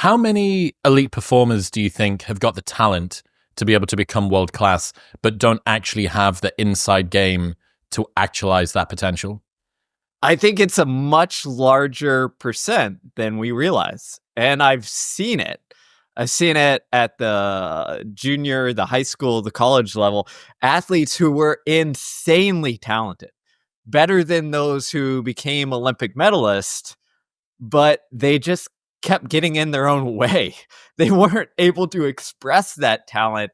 How many elite performers do you think have got the talent to be able to become world class, but don't actually have the inside game to actualize that potential? I think it's a much larger percent than we realize. And I've seen it. I've seen it at the junior, the high school, the college level. Athletes who were insanely talented, better than those who became Olympic medalists, but they just kept getting in their own way. They weren't able to express that talent.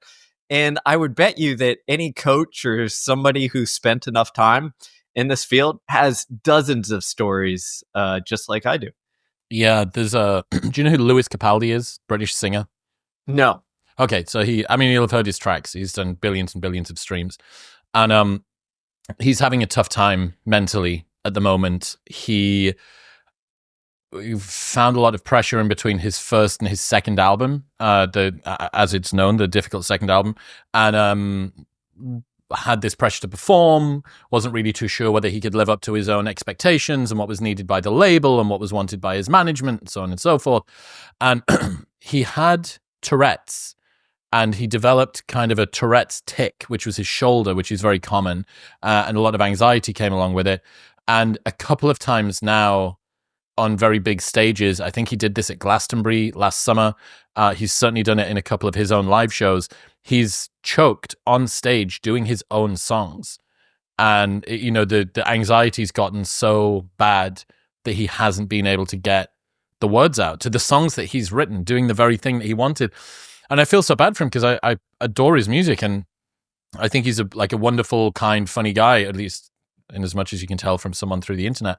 And I would bet you that any coach or somebody who spent enough time in this field has dozens of stories, just like I do. Yeah, there's a. Do you know who Lewis Capaldi is? British singer. No. Okay, so you'll have heard his tracks. He's done billions and billions of streams, and he's having a tough time mentally at the moment. He found a lot of pressure in between his first and his second album, as it's known, the difficult second album, and had this pressure to perform, wasn't really too sure whether he could live up to his own expectations and what was needed by the label and what was wanted by his management and so on and so forth. And he had Tourette's, and he developed kind of a Tourette's tic, which was his shoulder, which is very common, and a lot of anxiety came along with it. And a couple of times now on very big stages, I think he did this at Glastonbury last summer. He's certainly done it in a couple of his own live shows. He's choked on stage doing his own songs. And, the anxiety's gotten so bad that he hasn't been able to get the words out to the songs that he's written, doing the very thing that he wanted. And I feel so bad for him because I adore his music, and I think he's a wonderful, kind, funny guy, at least in as much as you can tell from someone through the internet.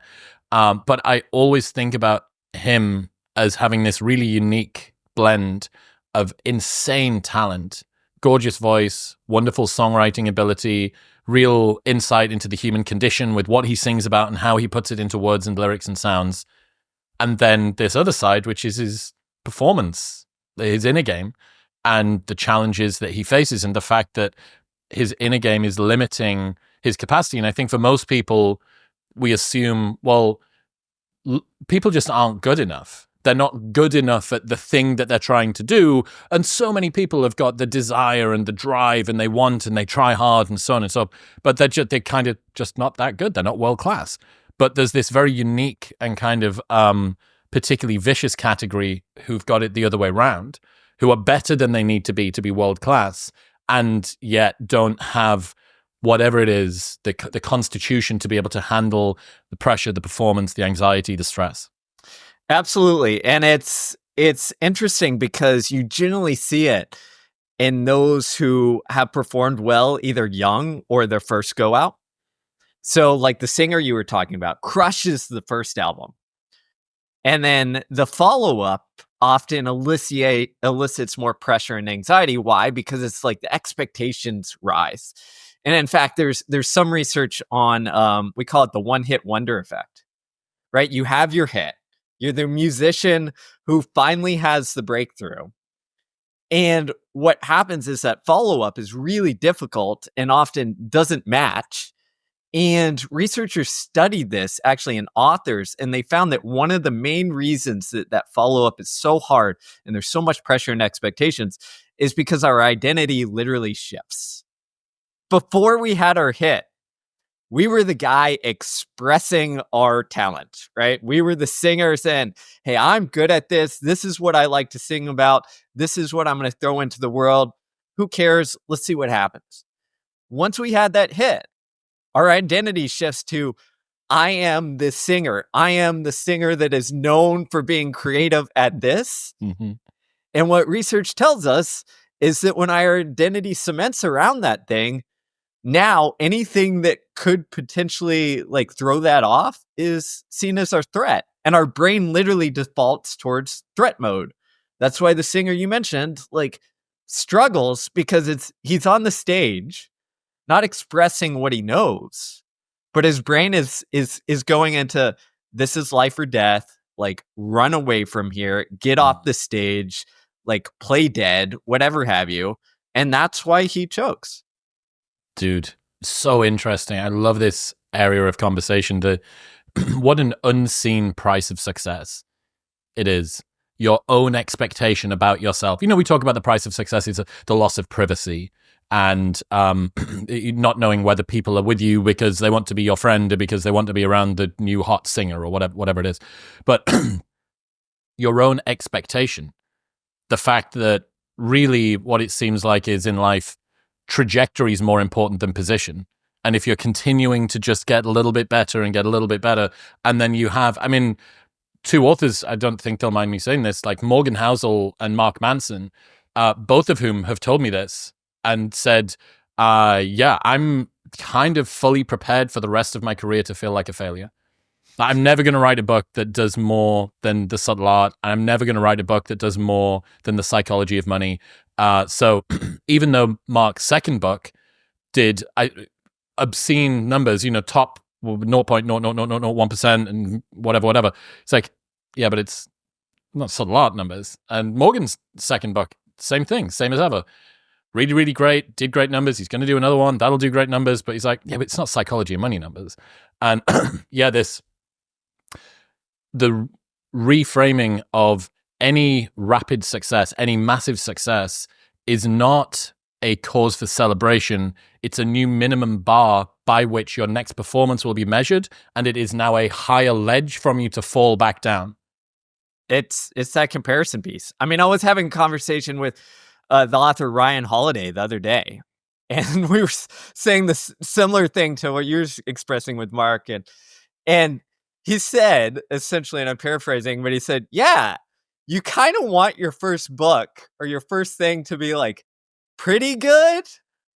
But I always think about him as having this really unique blend of insane talent, gorgeous voice, wonderful songwriting ability, real insight into the human condition with what he sings about and how he puts it into words and lyrics and sounds. And then this other side, which is his performance, his inner game, and the challenges that he faces, and the fact that his inner game is limiting his capacity. And I think for most people, we assume, well, people just aren't good enough. They're not good enough at the thing that they're trying to do. And so many people have got the desire and the drive, and they want and they try hard and so on and so on. But they're kind of just not that good. They're not world class. But there's this very unique and kind of particularly vicious category who've got it the other way around, who are better than they need to be world class, and yet don't have whatever it is, the constitution to be able to handle the pressure, the performance, the anxiety, the stress. Absolutely. And it's interesting because you generally see it in those who have performed well, either young or their first go out. So like the singer you were talking about crushes the first album. And then the follow-up often elicits more pressure and anxiety. Why? Because it's like the expectations rise. And in fact, there's some research on, we call it the one-hit wonder effect, right? You have your hit. You're the musician who finally has the breakthrough. And what happens is that follow-up is really difficult and often doesn't match. And researchers studied this, actually, and authors, and they found that one of the main reasons that follow-up is so hard and there's so much pressure and expectations is because our identity literally shifts. Before we had our hit, we were the guy expressing our talent, right? We were the singer saying, hey, I'm good at this. This is what I like to sing about. This is what I'm going to throw into the world. Who cares? Let's see what happens. Once we had that hit, our identity shifts to, I am the singer. I am the singer that is known for being creative at this. Mm-hmm. And what research tells us is that when our identity cements around that thing, now anything that could potentially like throw that off is seen as our threat. And our brain literally defaults towards threat mode. That's why the singer you mentioned like struggles, because he's on the stage, not expressing what he knows, but his brain is going into, this is life or death, like run away from here, get off the stage, like play dead, whatever have you. And that's why he chokes. Dude, so interesting. I love this area of conversation. What an unseen price of success it is. your own expectation about yourself. We talk about the price of success is the loss of privacy, and not knowing whether people are with you because they want to be your friend or because they want to be around the new hot singer or whatever it is. But your own expectation, the fact that really what it seems like is in life, trajectory is more important than position. And if you're continuing to just get a little bit better and get a little bit better, and then you have, two authors, I don't think they'll mind me saying this, like Morgan Housel and Mark Manson, both of whom have told me this and said, yeah, I'm kind of fully prepared for the rest of my career to feel like a failure. I'm never going to write a book that does more than The Subtle Art. I'm never going to write a book that does more than The Psychology of Money. So even though Mark's second book did obscene numbers, top 0.00001% and whatever. It's like, yeah, but it's not Subtle Art numbers. And Morgan's second book, same thing, same as ever. Really, really great, did great numbers. He's going to do another one. That'll do great numbers. But he's like, yeah, but it's not Psychology of Money numbers. And yeah, the reframing of any rapid success, any massive success is not a cause for celebration. It's a new minimum bar by which your next performance will be measured, and it is now a higher ledge from you to fall back down. It's that comparison piece. I was having a conversation with the author Ryan Holiday the other day, and we were saying this similar thing to what you're expressing with Mark, and he said, essentially, and I'm paraphrasing, but he said, yeah, you kind of want your first book or your first thing to be like pretty good,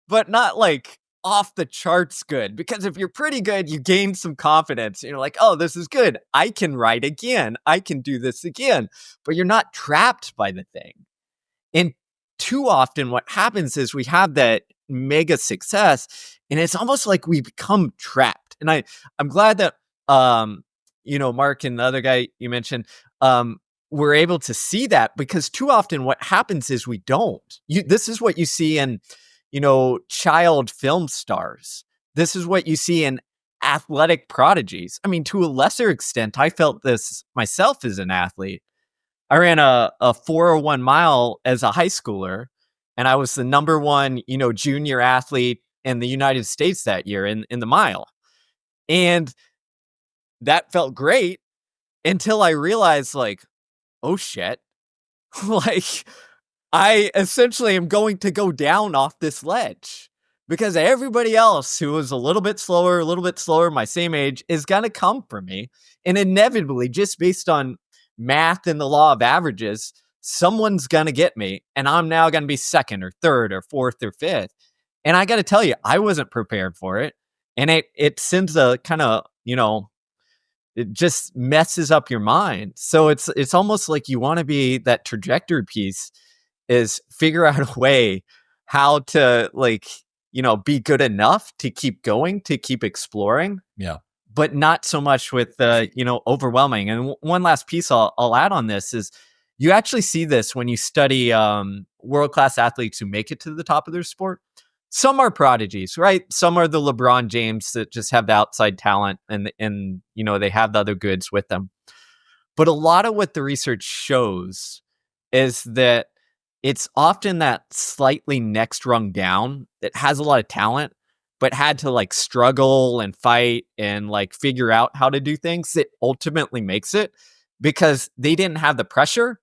but not like off the charts good. Because if you're pretty good, you gain some confidence. You're like, oh, this is good. I can write again. I can do this again. But you're not trapped by the thing. And too often what happens is we have that mega success and it's almost like we become trapped. And I'm glad that, Mark and the other guy you mentioned, we're able to see that, because too often what happens is we don't. This is what you see in, child film stars. This is what you see in athletic prodigies. To a lesser extent, I felt this myself as an athlete. I ran a 401 mile as a high schooler, and I was the number one, junior athlete in the United States that year in the mile. And that felt great until I realized, like, oh shit, like I essentially am going to go down off this ledge because everybody else who is a little bit slower, my same age, is going to come for me. And inevitably, just based on math and the law of averages, someone's going to get me. And I'm now going to be second or third or fourth or fifth. And I got to tell you, I wasn't prepared for it. And it sends a kind of, it just messes up your mind. So it's almost like you want to be that trajectory piece, is figure out a way how to be good enough to keep going, to keep exploring. Yeah. But not so much with overwhelming. And one last piece I'll add on this is you actually see this when you study world-class athletes who make it to the top of their sport. Some are prodigies, right? Some are the LeBron James that just have the outside talent and they have the other goods with them. But a lot of what the research shows is that it's often that slightly next rung down that has a lot of talent, but had to struggle and fight and figure out how to do things that ultimately makes it, because they didn't have the pressure.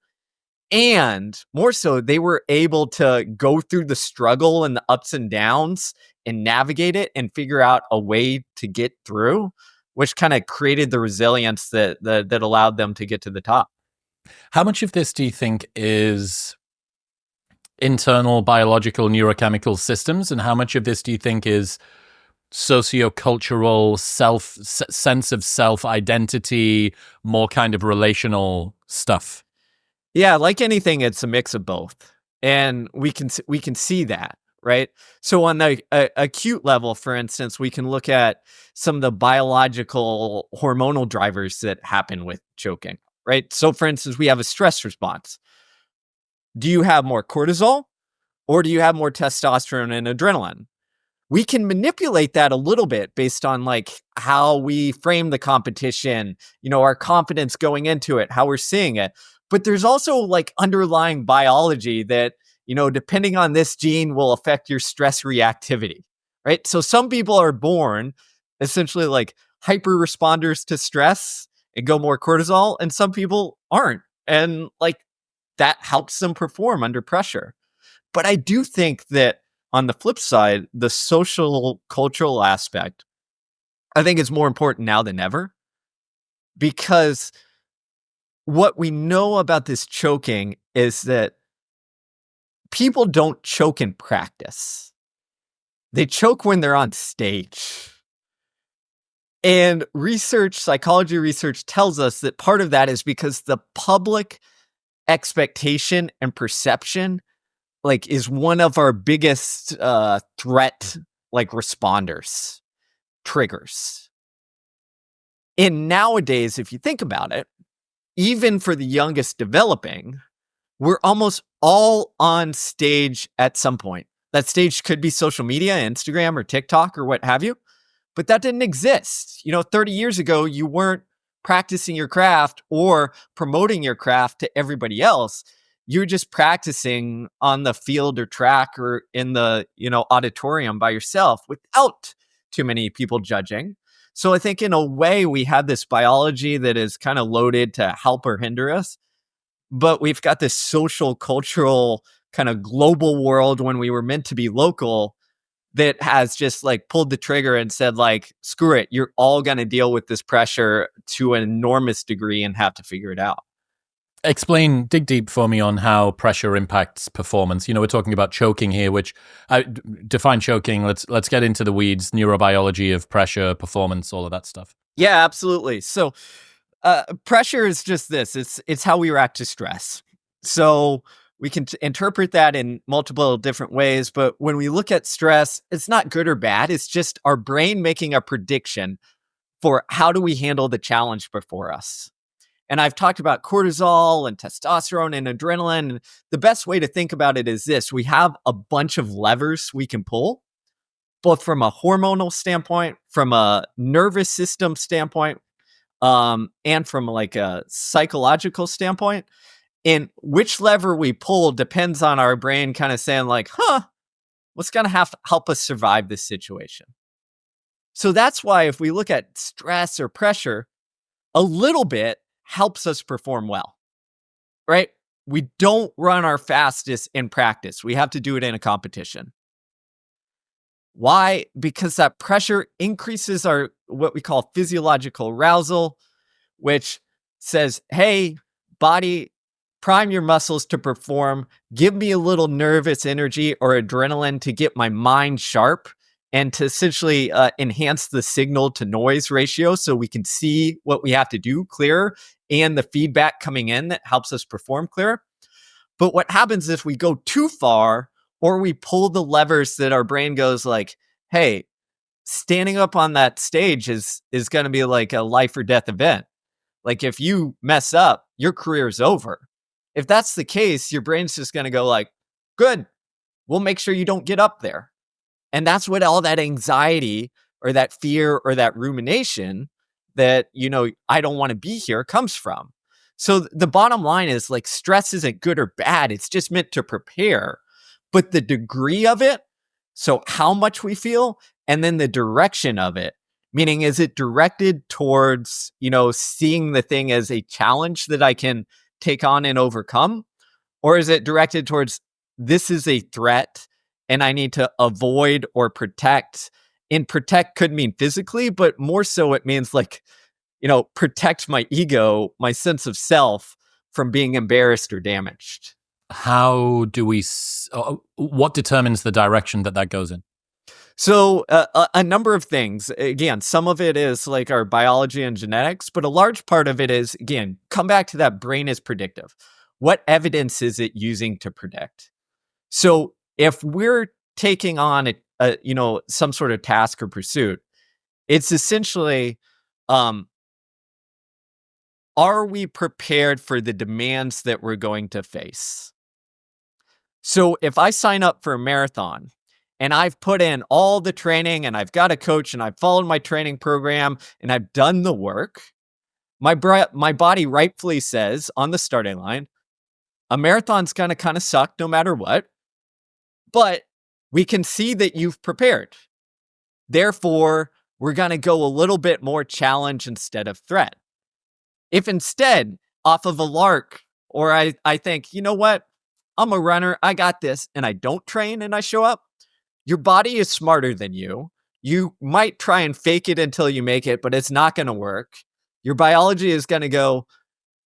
And more so, they were able to go through the struggle and the ups and downs and navigate it and figure out a way to get through, which kind of created the resilience that allowed them to get to the top. How much of this do you think is internal biological neurochemical systems, and how much of this do you think is sociocultural sense of self-identity, more kind of relational stuff? Yeah, like anything, it's a mix of both, and we can see that, right? So on the acute level, for instance, we can look at some of the biological hormonal drivers that happen with choking, right? So for instance, we have a stress response. Do you have more cortisol, or do you have more testosterone and adrenaline? We can manipulate that a little bit based on how we frame the competition, our confidence going into it, how we're seeing it. But there's also like underlying biology that, depending on this gene will affect your stress reactivity, right? So some people are born essentially like hyper responders to stress and go more cortisol, and some people aren't. And like that helps them perform under pressure. But I do think that on the flip side, the social cultural aspect, I think is more important now than ever, because what we know about this choking is that people don't choke in practice. They choke when they're on stage. And psychology research tells us that part of that is because the public expectation and perception is one of our biggest threat responders, triggers. And nowadays, if you think about it, even for the youngest developing, we're almost all on stage at some point. That stage could be social media, Instagram or TikTok or what have you, but that didn't exist. 30 years ago, you weren't practicing your craft or promoting your craft to everybody else. You were just practicing on the field or track or in the, auditorium by yourself without too many people judging. So I think in a way we have this biology that is kind of loaded to help or hinder us, but we've got this social, cultural, kind of global world when we were meant to be local that has just pulled the trigger and said screw it, you're all going to deal with this pressure to an enormous degree and have to figure it out. Dig deep for me on how pressure impacts performance. We're talking about choking here, which define choking. Let's get into the weeds, neurobiology of pressure, performance, all of that stuff. Yeah, absolutely. So pressure is just this. It's how we react to stress. So we can interpret that in multiple different ways. But when we look at stress, it's not good or bad. It's just our brain making a prediction for how do we handle the challenge before us. And I've talked about cortisol and testosterone and adrenaline. And the best way to think about it is this. We have a bunch of levers we can pull, both from a hormonal standpoint, from a nervous system standpoint, and from a psychological standpoint. And which lever we pull depends on our brain kind of saying what's going to have to help us survive this situation? So that's why if we look at stress or pressure, a little bit helps us perform well, right? We don't run our fastest in practice. We have to do it in a competition. Why? Because that pressure increases our what we call physiological arousal, which says, hey, body, prime your muscles to perform. Give me a little nervous energy or adrenaline to get my mind sharp and to essentially enhance the signal to noise ratio so we can see what we have to do clearer and the feedback coming in that helps us perform clearer. But what happens if we go too far or we pull the levers that our brain goes hey, standing up on that stage is going to be like a life or death event. If you mess up, your career is over. If that's the case, your brain's just going to go good, we'll make sure you don't get up there. And that's what all that anxiety or that fear or that rumination that, I don't want to be here comes from. So the bottom line is stress isn't good or bad. It's just meant to prepare. But the degree of it, so how much we feel, and then the direction of it, meaning is it directed towards, seeing the thing as a challenge that I can take on and overcome? Or is it directed towards this is a threat and I need to avoid or protect? And protect could mean physically, but more so it means protect my ego, my sense of self from being embarrassed or damaged. How do we, what determines the direction that goes in? So a number of things. Again, some of it is our biology and genetics, but a large part of it is, again, come back to that brain is predictive. What evidence is it using to predict? So if we're taking on some sort of task or pursuit, it's essentially, are we prepared for the demands that we're going to face? So if I sign up for a marathon and I've put in all the training and I've got a coach and I've followed my training program and I've done the work, my body rightfully says on the starting line, a marathon's going to kind of suck no matter what, but we can see that you've prepared. Therefore, we're going to go a little bit more challenge instead of threat. If instead, off of a lark, or I think, you know what, I'm a runner, I got this, and I don't train and I show up, your body is smarter than you. You might try and fake it until you make it, but it's not going to work. Your biology is going to go,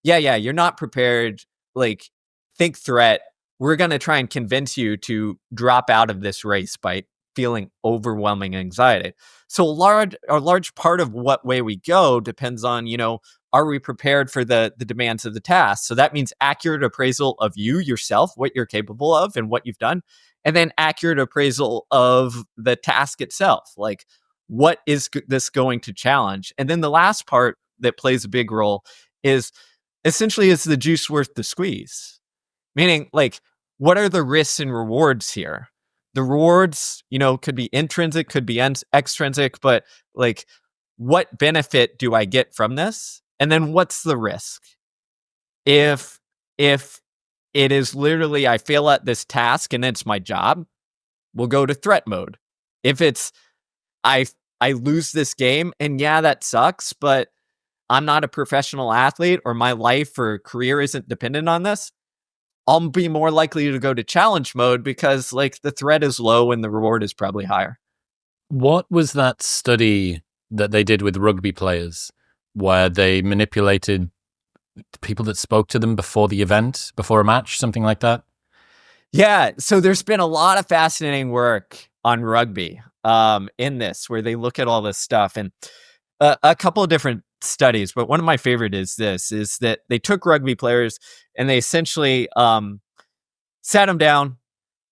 yeah, you're not prepared. Like, think threat. We're going to try and convince you to drop out of this race by feeling overwhelming anxiety. So a large part of what way we go depends on, are we prepared for the demands of the task? So that means accurate appraisal of you yourself, what you're capable of and what you've done, and then accurate appraisal of the task itself. Like, what is this going to challenge? And then the last part that plays a big role is essentially, is the juice worth the squeeze? Meaning, like, what are the risks and rewards here? The rewards, could be intrinsic, could be extrinsic, but like, what benefit do I get from this? And then what's the risk? If it is literally I fail at this task and it's my job, we'll go to threat mode. If it's I lose this game and yeah, that sucks, but I'm not a professional athlete or my life or career isn't dependent on this, I'll be more likely to go to challenge mode because like the threat is low and the reward is probably higher. What was that study that they did with rugby players where they manipulated people that spoke to them before the event, before a match, something like that? Yeah. So there's been a lot of fascinating work on rugby in this, where they look at all this stuff, and a couple of different studies, but one of my favorite is that they took rugby players and they essentially sat them down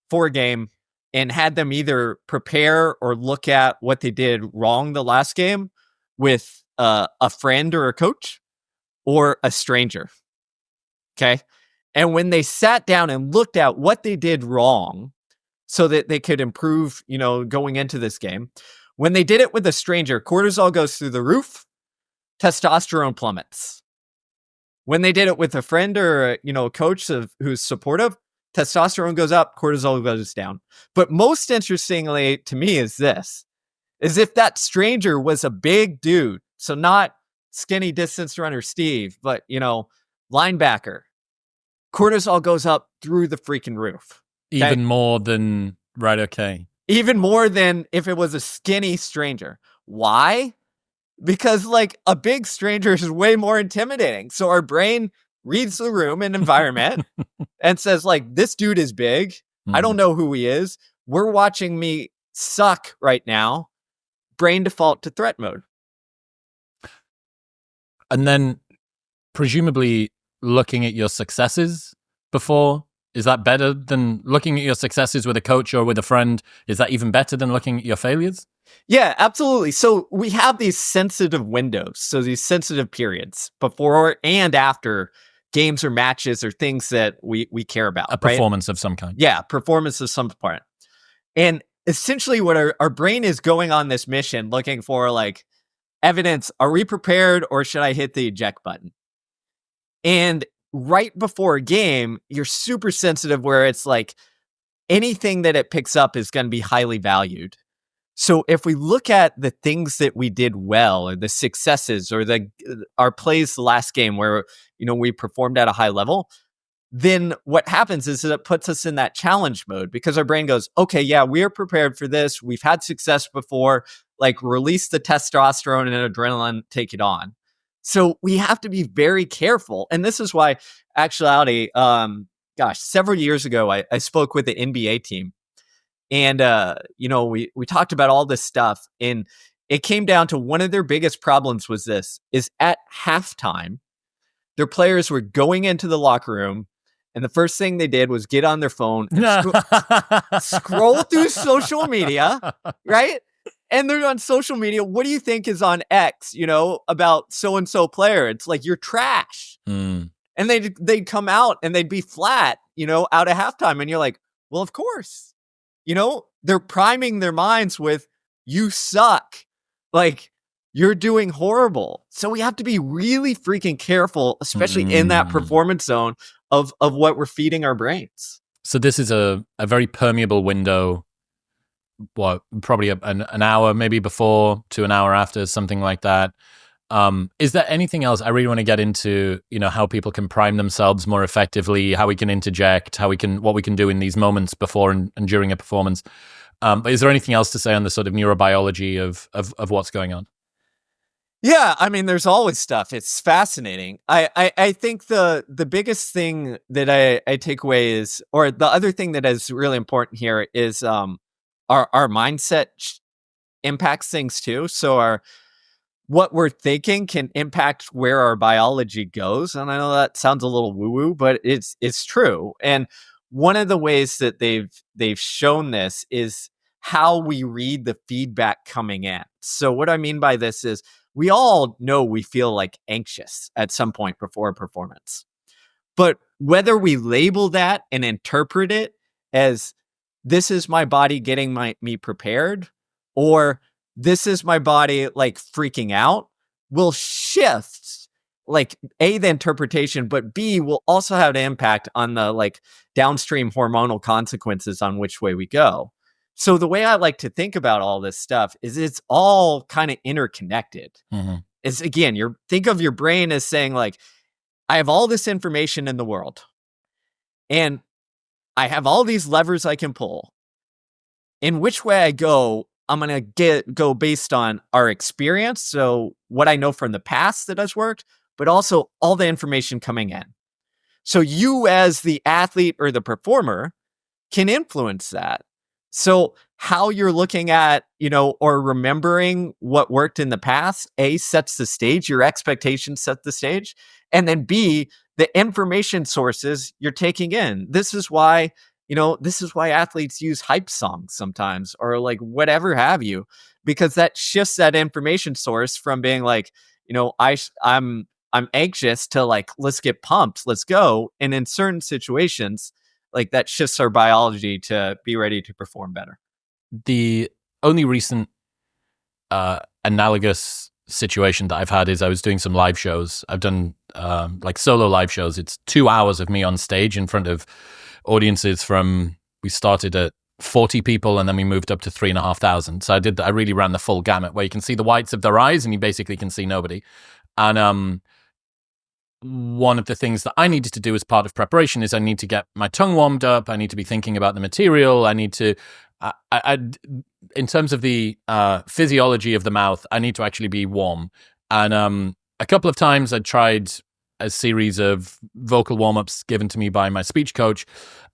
for a game and had them either prepare or look at what they did wrong the last game with a friend or a coach or a stranger. Okay. And when they sat down and looked at what they did wrong so that they could improve, going into this game, when they did it with a stranger, cortisol goes through the roof, testosterone plummets. When they did it with a friend or, a coach who's supportive, testosterone goes up, cortisol goes down. But most interestingly to me is if that stranger was a big dude, so not skinny distance runner Steve, but, linebacker, cortisol goes up through the freaking roof. Okay? Even more than, right, okay. Even more than if it was a skinny stranger. Why? Because like a big stranger is way more intimidating. So our brain reads the room and environment and says like, this dude is big. I don't know who he is. We're watching me suck right now. Brain default to threat mode. And then presumably looking at your successes before, is that better than looking at your successes with a coach or with a friend? Is that even better than looking at your failures? Yeah, absolutely. So we have these sensitive windows. So these sensitive periods before and after games or matches or things that we care about. A performance of some kind. Yeah, performance of some part. And essentially what our brain is going on this mission looking for like evidence. Are we prepared or should I hit the eject button? And right before a game, you're super sensitive where it's like anything that it picks up is going to be highly valued. So if we look at the things that we did well or the successes or our plays the last game where, we performed at a high level, then what happens is that it puts us in that challenge mode because our brain goes, okay, yeah, we are prepared for this. We've had success before, like release the testosterone and adrenaline, take it on. So we have to be very careful. And this is why actuality, several years ago, I spoke with the NBA team. And, we talked about all this stuff, and it came down to one of their biggest problems is at halftime, their players were going into the locker room, and the first thing they did was get on their phone and scroll through social media, right? And they're on social media. What do you think is on X, about so-and-so player? It's like, you're trash. And they'd come out and they'd be flat, out of halftime. And you're like, well, of course. They're priming their minds with, you suck. Like, you're doing horrible. So we have to be really freaking careful, especially in that performance zone of what we're feeding our brains. So this is a very permeable window. What, probably an hour maybe before to an hour after, something like that. Is there anything else? I really want to get into, how people can prime themselves more effectively, how we can interject, what we can do in these moments before and during a performance. But is there anything else to say on the sort of neurobiology of what's going on? Yeah, I mean, there's always stuff. It's fascinating. I think the biggest thing that I take away is, or the other thing that is really important here is our mindset impacts things too. So what we're thinking can impact where our biology goes. And I know that sounds a little woo-woo, but it's true. And one of the ways that they've shown this is how we read the feedback coming in. So what I mean by this is, we all know we feel like anxious at some point before a performance. But whether we label that and interpret it as this is my body getting me prepared, or this is my body like freaking out, will shift like A, the interpretation, but B, will also have an impact on the like downstream hormonal consequences on which way we go. So the way I like to think about all this stuff is it's all kind of interconnected. Mm-hmm. It's again, think of your brain as saying like, I have all this information in the world and I have all these levers I can pull. In which way I go, I'm going to go based on our experience. So what I know from the past that has worked, but also all the information coming in. So you as the athlete or the performer can influence that. So how you're looking at, or remembering what worked in the past, A, sets the stage, your expectations set the stage. And then B, the information sources you're taking in. This is why athletes use hype songs sometimes, or like whatever have you, because that shifts that information source from being like, I'm anxious to like, let's get pumped, let's go. And in certain situations, like that shifts our biology to be ready to perform better. The only recent analogous situation that I've had is I was doing some live shows. I've done like solo live shows. It's 2 hours of me on stage in front of audiences we started at 40 people and then we moved up to 3,500. So I really ran the full gamut where you can see the whites of their eyes and you basically can see nobody. And one of the things that I needed to do as part of preparation is I need to get my tongue warmed up. I need to be thinking about the material. I need to, in terms of the physiology of the mouth, I need to actually be warm. And a couple of times I tried a series of vocal warm-ups given to me by my speech coach.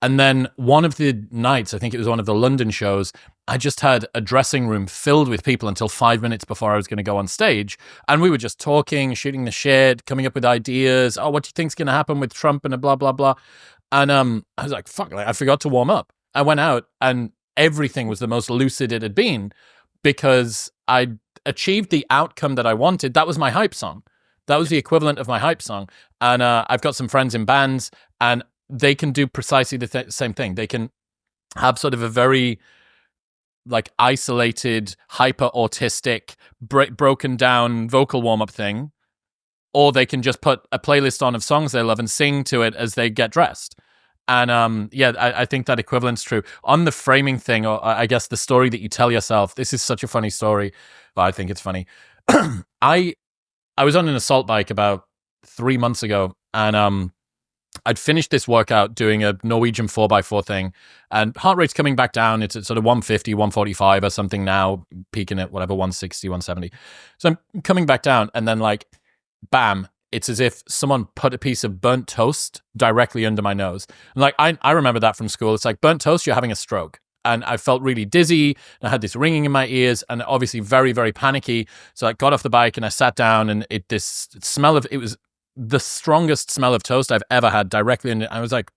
And then one of the nights, I think it was one of the London shows, I just had a dressing room filled with people until 5 minutes before I was going to go on stage. And we were just talking, shooting the shit, coming up with ideas. Oh, what do you think's going to happen with Trump and blah, blah, blah. And I was like, fuck, I forgot to warm up. I went out and everything was the most lucid it had been because I achieved the outcome that I wanted. That was my hype song. That was the equivalent of my hype song. And I've got some friends in bands and they can do precisely the same thing. They can have sort of a very like isolated, hyper autistic, broken down vocal warm-up thing, or they can just put a playlist on of songs they love and sing to it as they get dressed. And I think that equivalent's true. On the framing thing, or I guess the story that you tell yourself, this is such a funny story, but I think it's funny. I was on an assault bike about 3 months ago, and I'd finished this workout doing a Norwegian 4x4 thing, and heart rate's coming back down. It's at sort of 150, 145 or something now, peaking at whatever, 160, 170. So I'm coming back down, and then like, bam, it's as if someone put a piece of burnt toast directly under my nose. And like, I remember that from school. It's like, burnt toast, you're having a stroke. And I felt really dizzy, and I had this ringing in my ears, and obviously very, very panicky. So I got off the bike and I sat down, and it was the strongest smell of toast I've ever had directly in it. I was like,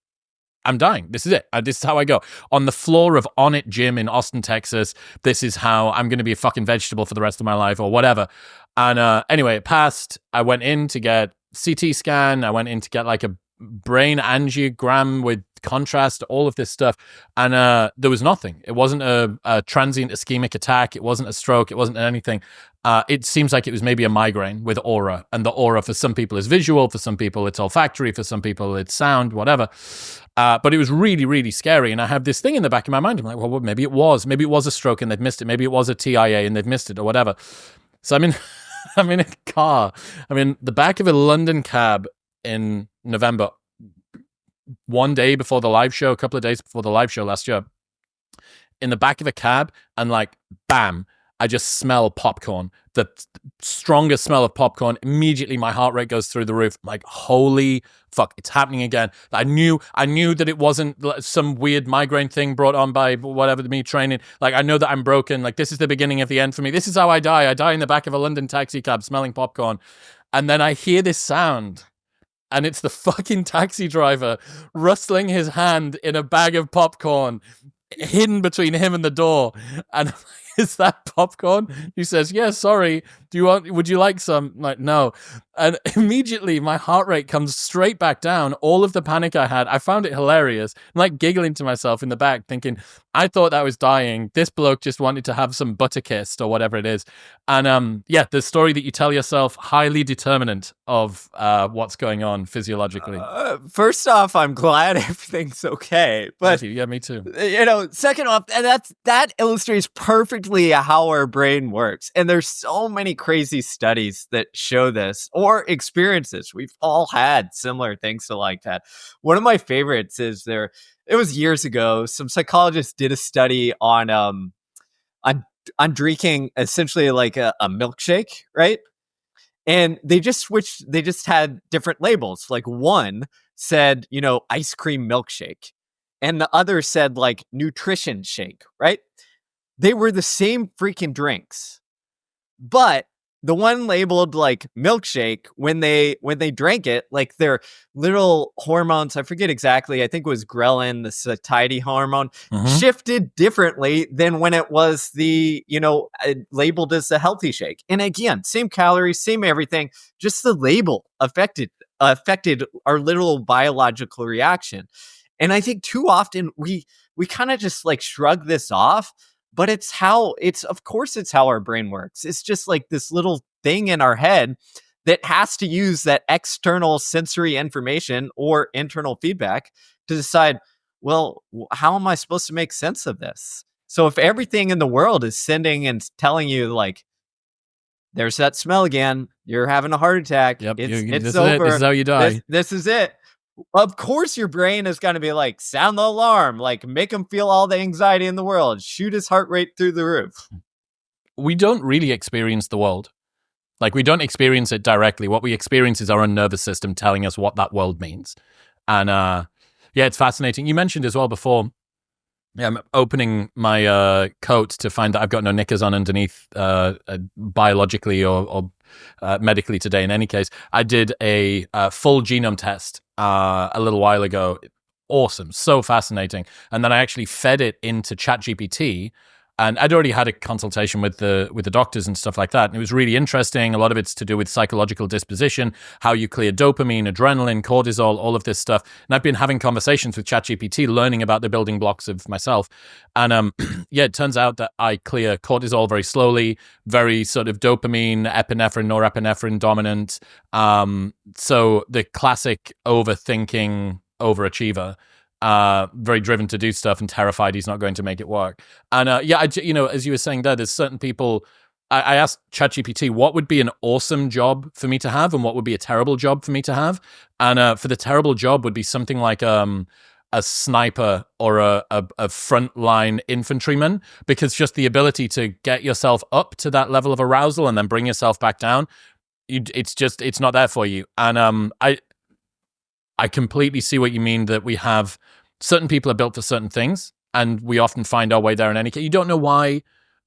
I'm dying. This is it. This is how I go. On the floor of On It Gym in Austin, Texas, this is how I'm going to be a fucking vegetable for the rest of my life or whatever. And anyway, it passed. I went in to get CT scan. I went in to get like a brain angiogram with contrast, all of this stuff. And there was nothing. It wasn't a transient ischemic attack. It wasn't a stroke. It wasn't anything. It seems like it was maybe a migraine with aura, and the aura for some people is visual, for some people it's olfactory, for some people it's sound, whatever. But it was really, really scary. And I have this thing in the back of my mind. I'm like, well, maybe it was a stroke and they've missed it. Maybe it was a TIA and they've missed it or whatever. So I'm in a car. I'm in the back of a London cab in November, one day before the live show, a couple of days before the live show last year, in the back of a cab, and like, bam, I just smell popcorn. The strongest smell of popcorn. Immediately, my heart rate goes through the roof. I'm like, holy fuck, it's happening again. I knew that it wasn't some weird migraine thing brought on by whatever, me training. Like, I know that I'm broken. Like, this is the beginning of the end for me. This is how I die. I die in the back of a London taxi cab smelling popcorn. And then I hear this sound. And it's the fucking taxi driver rustling his hand in a bag of popcorn hidden between him and the door. And I'm like, is that popcorn? He says, yeah, sorry. Would you like some? I'm like, no. And immediately my heart rate comes straight back down. All of the panic I had, I found it hilarious. I'm like giggling to myself in the back, thinking, I thought I was dying. This bloke just wanted to have some butter kissed or whatever it is. And the story that you tell yourself, highly determinant of what's going on physiologically. First off, I'm glad everything's okay. But yeah, me too. Second off, that illustrates perfectly how our brain works. And there's so many crazy studies that show this, or experiences. We've all had similar things to like that. One of my favorites is it was years ago, some psychologists did a study on drinking essentially like a milkshake, right? And they just had different labels. Like one said, ice cream milkshake, and the other said like nutrition shake, right? They were the same freaking drinks, but the one labeled like milkshake, when they drank it, like their little hormones, I forget exactly, I think it was ghrelin, the satiety hormone, shifted differently than when it was the, labeled as a healthy shake. And again, same calories, same everything, just the label affected our little biological reaction. And I think too often we kind of just like shrug this off. But of course it's how our brain works. It's just like this little thing in our head that has to use that external sensory information or internal feedback to decide, well, how am I supposed to make sense of this? So if everything in the world is sending and telling you like, there's that smell again, you're having a heart attack, yep, it's over. This is how you die. This is it. Of course your brain is going to be like, sound the alarm, like make him feel all the anxiety in the world, shoot his heart rate through the roof. We don't really experience the world. Like, we don't experience it directly. What we experience is our own nervous system telling us what that world means. And it's fascinating. You mentioned as well before, I'm opening my coat to find that I've got no knickers on underneath biologically or medically today. In any case, I did a full genome test a little while ago. Awesome. So fascinating. And then I actually fed it into ChatGPT, and I'd already had a consultation with the doctors and stuff like that. And it was really interesting. A lot of it's to do with psychological disposition, how you clear dopamine, adrenaline, cortisol, all of this stuff. And I've been having conversations with ChatGPT, learning about the building blocks of myself. And it turns out that I clear cortisol very slowly, very sort of dopamine, epinephrine, norepinephrine dominant. So the classic overthinking overachiever. Very driven to do stuff and terrified he's not going to make it work. And as you were saying there's certain people. I asked ChatGPT what would be an awesome job for me to have and what would be a terrible job for me to have. And for the terrible job would be something like a sniper or a frontline infantryman, because just the ability to get yourself up to that level of arousal and then bring yourself back down, it's not there for you. And I completely see what you mean, that we have certain people are built for certain things, and we often find our way there in any case. You don't know why,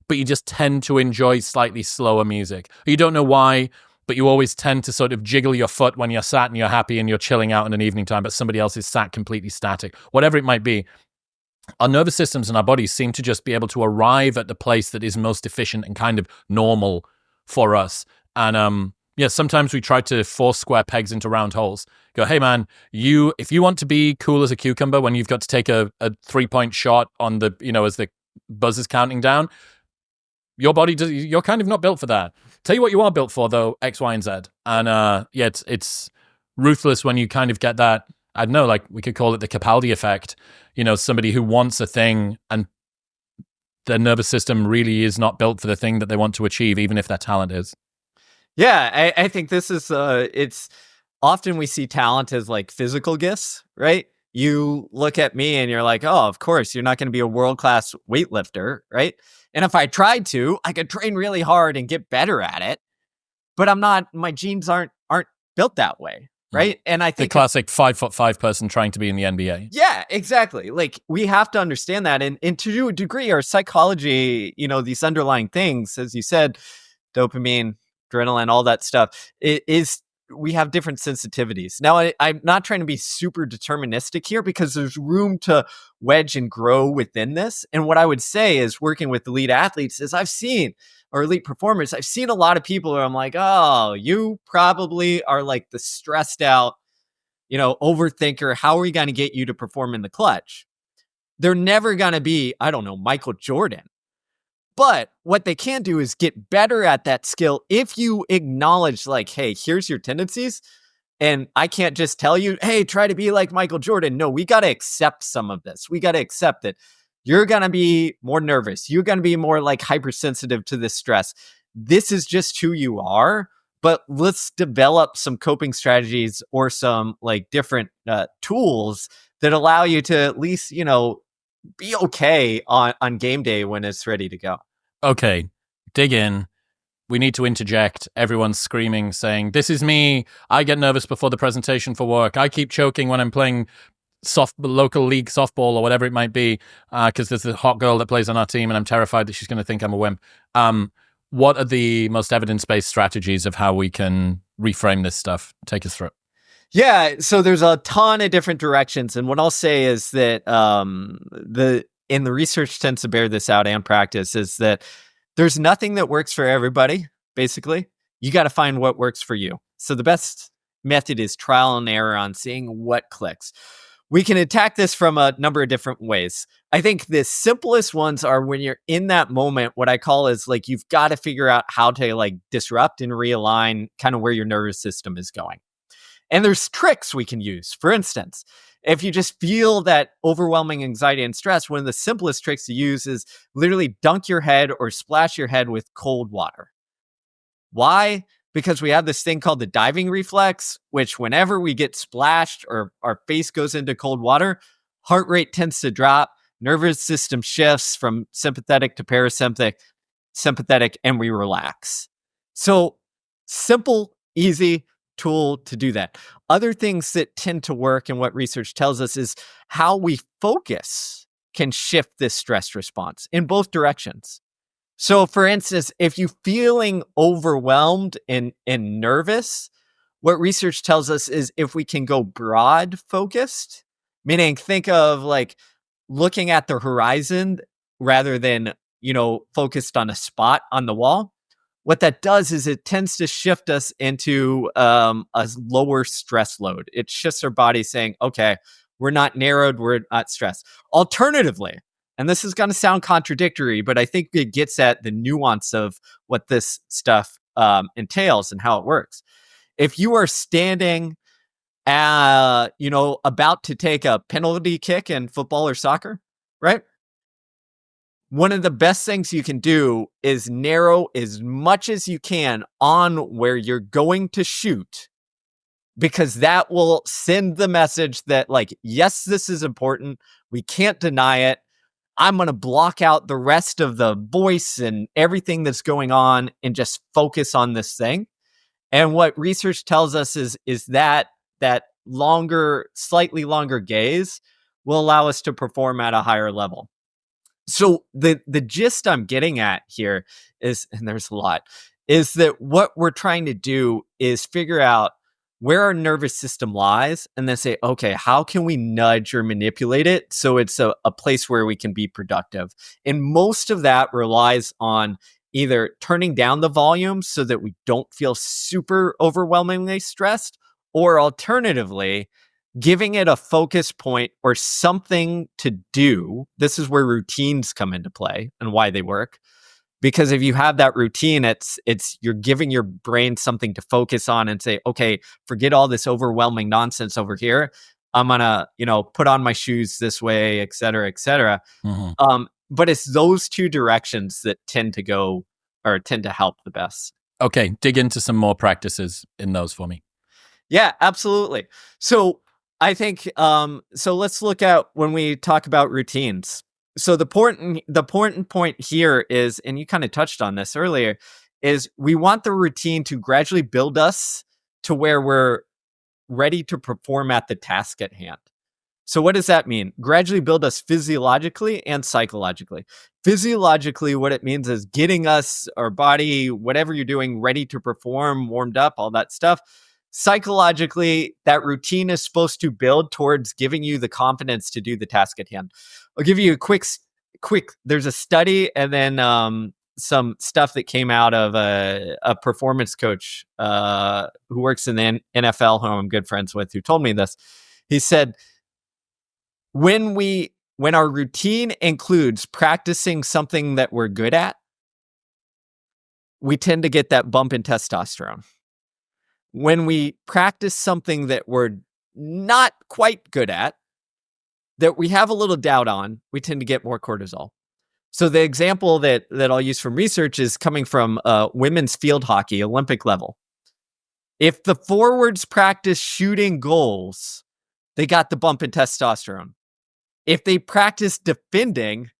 but you just tend to enjoy slightly slower music. You don't know why, but you always tend to sort of jiggle your foot when you're sat and you're happy and you're chilling out in an evening time, but somebody else is sat completely static. Whatever it might be, our nervous systems and our bodies seem to just be able to arrive at the place that is most efficient and kind of normal for us. And sometimes we try to force square pegs into round holes. Go, hey man, if you want to be cool as a cucumber when you've got to take a 3-point shot on the, as the buzz is counting down, your body does. You're kind of not built for that. Tell you what, you are built for though: X, Y, and Z. And yeah, it's ruthless when you kind of get that. I don't know, like we could call it the Capaldi effect. You know, somebody who wants a thing and their nervous system really is not built for the thing that they want to achieve, even if their talent is. Yeah, I think this is it's often we see talent as like physical gifts, right? You look at me and you're like, oh, of course, you're not going to be a world-class weightlifter, right? And if I tried to, I could train really hard and get better at it, but I'm not, my genes aren't built that way, right? And I The think classic 5'5" person trying to be in the NBA. yeah, exactly. Like we have to understand that. And to a degree, our psychology, you know, these underlying things, as you said, dopamine, adrenaline, all that stuff, it is we have different sensitivities. Now, I'm not trying to be super deterministic here because there's room to wedge and grow within this. And what I would say is working with elite athletes is I've seen, or elite performers, I've seen a lot of people where I'm like, oh, you probably are like the stressed out, you know, overthinker. How are we going to get you to perform in the clutch? They're never going to be, I don't know, Michael Jordan. But what they can do is get better at that skill if you acknowledge, like, hey, here's your tendencies. And I can't just tell you, hey, try to be like Michael Jordan. No, we got to accept some of this. We got to accept that you're going to be more nervous. You're going to be more like hypersensitive to this stress. This is just who you are. But let's develop some coping strategies or some like different tools that allow you to at least, you know, be okay on game day when it's ready to go. Okay, dig in. We need to interject. Everyone's screaming, saying, this is me. I get nervous before the presentation for work. I keep choking when I'm playing local league softball or whatever it might be, because there's a hot girl that plays on our team and I'm terrified that she's going to think I'm a wimp. What are the most evidence-based strategies of how we can reframe this stuff? Take us through it. Yeah, so there's a ton of different directions, and what I'll say is that the research tends to bear this out and practice is that there's nothing that works for everybody. Basically, you got to find what works for you. So the best method is trial and error on seeing what clicks. We can attack this from a number of different ways. I think the simplest ones are when you're in that moment, what I call is like you've got to figure out how to like disrupt and realign kind of where your nervous system is going. And there's tricks we can use. For instance, if you just feel that overwhelming anxiety and stress, one of the simplest tricks to use is literally dunk your head or splash your head with cold water. Why? Because we have this thing called the diving reflex, which whenever we get splashed or our face goes into cold water, heart rate tends to drop, nervous system shifts from sympathetic to parasympathetic, and we relax. So simple, easy tool to do that. Other things that tend to work and what research tells us is how we focus can shift this stress response in both directions. So for instance, if you're feeling overwhelmed and nervous, what research tells us is if we can go broad focused, meaning think of like looking at the horizon rather than, you know, focused on a spot on the wall. What that does is it tends to shift us into a lower stress load. It shifts our body saying, okay, we're not narrowed, we're not stressed. Alternatively, and this is going to sound contradictory, but I think it gets at the nuance of what this stuff entails and how it works. If you are standing, you know, about to take a penalty kick in football or soccer, right? One of the best things you can do is narrow as much as you can on where you're going to shoot, because that will send the message that like, yes, this is important. We can't deny it. I'm going to block out the rest of the voice and everything that's going on and just focus on this thing. And what research tells us is that longer, slightly longer gaze will allow us to perform at a higher level. So the gist I'm getting at here is, and there's a lot, is that what we're trying to do is figure out where our nervous system lies and then say, okay, how can we nudge or manipulate it so it's a place where we can be productive? And most of that relies on either turning down the volume so that we don't feel super overwhelmingly stressed, or alternatively, giving it a focus point or something to do. This is where routines come into play and why they work. Because if you have that routine, it's you're giving your brain something to focus on and say, okay, forget all this overwhelming nonsense over here. I'm gonna, put on my shoes this way, et cetera, et cetera. But it's those two directions that tend to help the best. Okay, dig into some more practices in those for me. Yeah, absolutely. So I think so let's look at when we talk about routines. So the important point here is, and you kind of touched on this earlier, is we want the routine to gradually build us to where we're ready to perform at the task at hand. So what does that mean? Gradually build us physiologically and psychologically. Physiologically, what it means is getting us, our body, whatever you're doing, ready to perform, warmed up, all that stuff. Psychologically, that routine is supposed to build towards giving you the confidence to do the task at hand. I'll give you a quick, there's a study and then some stuff that came out of a performance coach who works in the NFL, who I'm good friends with, who told me this. He said, when our routine includes practicing something that we're good at, we tend to get that bump in testosterone. When we practice something that we're not quite good at, that we have a little doubt on, we tend to get more cortisol. So the example that I'll use from research is coming from women's field hockey, Olympic level. If the forwards practice shooting goals, they got the bump in testosterone. If they practice defending,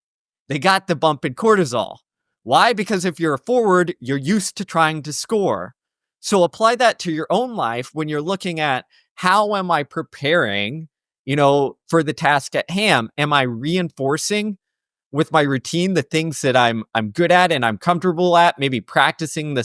they got the bump in cortisol. Why? Because if you're a forward, you're used to trying to score. So apply that to your own life when you're looking at, how am I preparing, for the task at hand? Am I reinforcing with my routine the things that I'm good at and I'm comfortable at? Maybe practicing the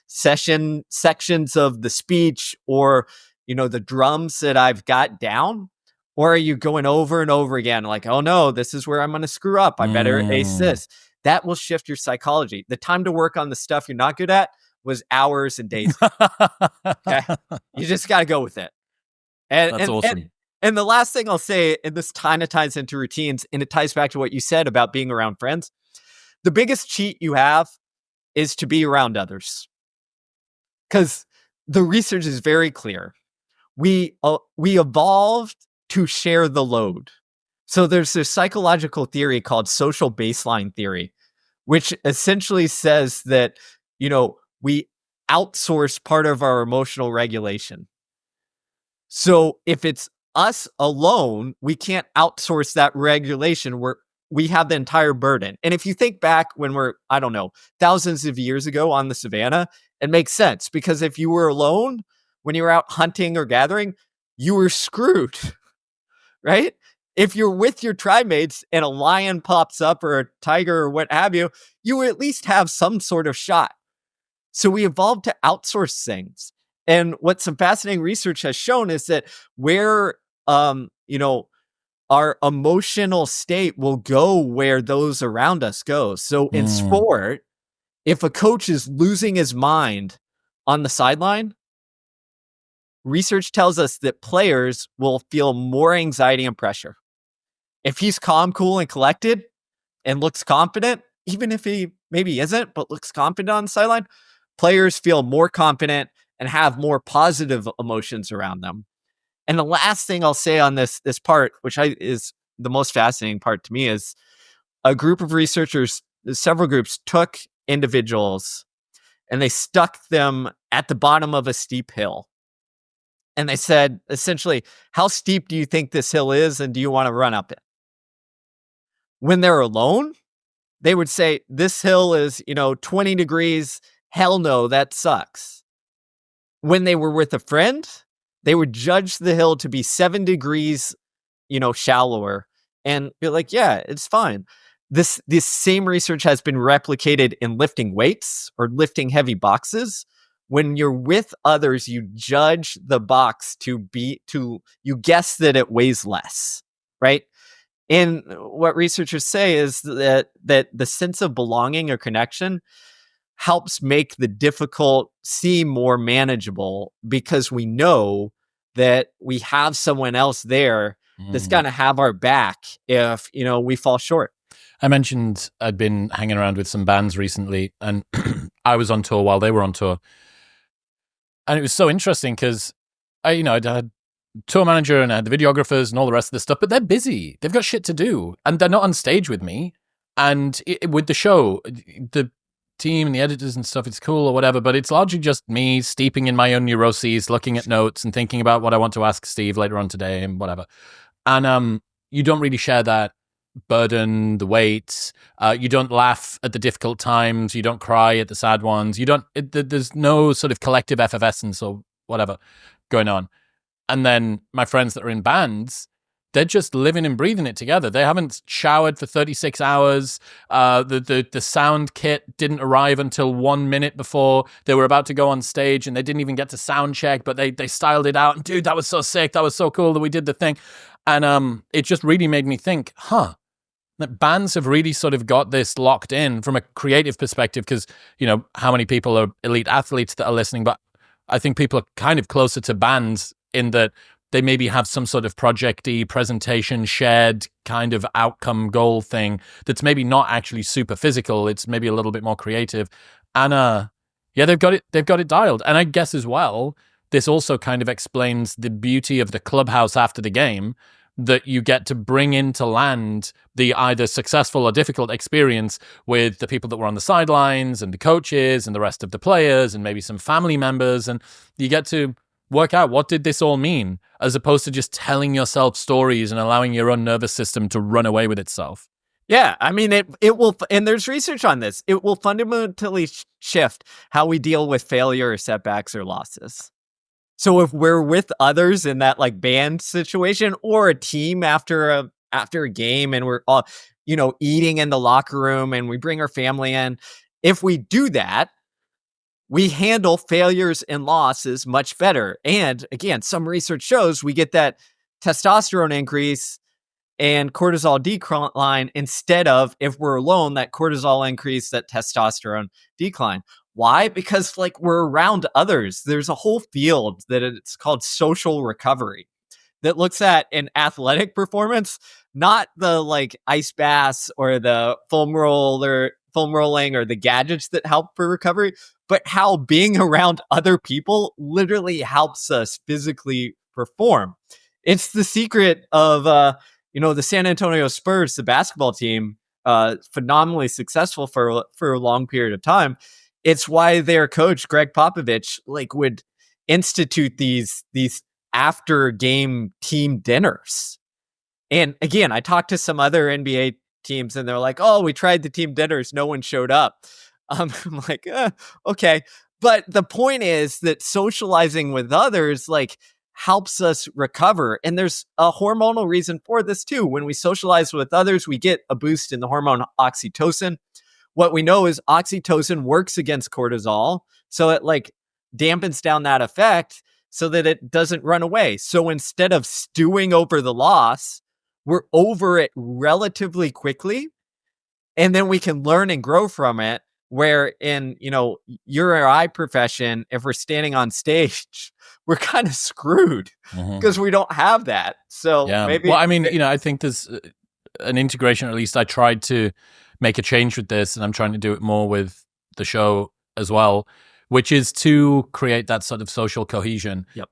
sections of the speech or the drums that I've got down. Or are you going over and over again like, oh no, this is where I'm going to screw up, I better ace this? That will shift your psychology. The time to work on the stuff you're not good at was hours and days. Okay, you just got to go with it. That's awesome. And the last thing I'll say, and this kind of ties into routines, and it ties back to what you said about being around friends. The biggest cheat you have is to be around others. Because the research is very clear. We evolved to share the load. So there's this psychological theory called social baseline theory, which essentially says that, we outsource part of our emotional regulation. So if it's us alone, we can't outsource that regulation where we have the entire burden. And if you think back when we're, I don't know, thousands of years ago on the savannah, it makes sense, because if you were alone when you were out hunting or gathering, you were screwed, right? If you're with your tribe mates and a lion pops up or a tiger or what have you, you would at least have some sort of shot. So we evolved to outsource things. And what some fascinating research has shown is that where, our emotional state will go where those around us go. So in sport, if a coach is losing his mind on the sideline, research tells us that players will feel more anxiety and pressure. If he's calm, cool, and collected and looks confident, even if he maybe isn't, but looks confident on the sideline, players feel more confident and have more positive emotions around them. And the last thing I'll say on this part, which is the most fascinating part to me, is a group of researchers, several groups, took individuals and they stuck them at the bottom of a steep hill. And they said, essentially, how steep do you think this hill is, and do you want to run up it? When they're alone, they would say, this hill is, 20 degrees. Hell no, that sucks. When they were with a friend, they would judge the hill to be 7 degrees, shallower, and be like, yeah, it's fine. This same research has been replicated in lifting weights or lifting heavy boxes. When you're with others, you judge the box you guess that it weighs less, right? And what researchers say is that the sense of belonging or connection helps make the difficult seem more manageable, because we know that we have someone else there that's going to have our back if, we fall short. I mentioned I'd been hanging around with some bands recently, and I was on tour while they were on tour. And it was so interesting because I had tour manager and I had the videographers and all the rest of the stuff, but they're busy. They've got shit to do, and they're not on stage with me. And with the show, the team and the editors and stuff, it's cool or whatever, but it's largely just me steeping in my own neuroses, looking at notes and thinking about what I want to ask Steve later on today and whatever. And you don't really share that burden, the weight. You don't laugh at the difficult times. You don't cry at the sad ones. There's no sort of collective effervescence or whatever going on. And then my friends that are in bands, they're just living and breathing it together. They haven't showered for 36 hours. The sound kit didn't arrive until 1 minute before they were about to go on stage, and they didn't even get to sound check, but they styled it out. And dude, that was so sick. That was so cool that we did the thing. And it just really made me think, that bands have really sort of got this locked in from a creative perspective, because, how many people are elite athletes that are listening, but I think people are kind of closer to bands in that they maybe have some sort of project-y presentation, shared kind of outcome goal thing that's maybe not actually super physical. It's maybe a little bit more creative. And they've got it dialed. And I guess as well, this also kind of explains the beauty of the clubhouse after the game, that you get to bring into land the either successful or difficult experience with the people that were on the sidelines and the coaches and the rest of the players and maybe some family members. And you get to work out, what did this all mean, as opposed to just telling yourself stories and allowing your own nervous system to run away with itself. Yeah, I mean, it will, and there's research on this, it will fundamentally shift how we deal with failure or setbacks or losses. So if we're with others in that like band situation or a team after a game, and we're all, eating in the locker room and we bring our family in, if we do that, we handle failures and losses much better. And again, some research shows we get that testosterone increase and cortisol decline instead of, if we're alone, that cortisol increase, that testosterone decline. Why? Because we're around others. There's a whole field that it's called social recovery that looks at an athletic performance, not the ice baths or the foam rolling or the gadgets that help for recovery, but how being around other people literally helps us physically perform. It's the secret of, the San Antonio Spurs, the basketball team, phenomenally successful for a long period of time. It's why their coach, Greg Popovich, would institute these after game team dinners. And again, I talked to some other NBA teams and they're like, oh, we tried the team dinners. No one showed up. I'm like, okay. But the point is that socializing with others, helps us recover. And there's a hormonal reason for this too. When we socialize with others, we get a boost in the hormone oxytocin. What we know is oxytocin works against cortisol. So it dampens down that effect so that it doesn't run away. So instead of stewing over the loss, we're over it relatively quickly. And then we can learn and grow from it. Where in, your or I profession, if we're standing on stage, we're kind of screwed because we don't have that. So maybe. Well, I mean, I think there's an integration, or at least I tried to make a change with this, and I'm trying to do it more with the show as well, which is to create that sort of social cohesion. Yep.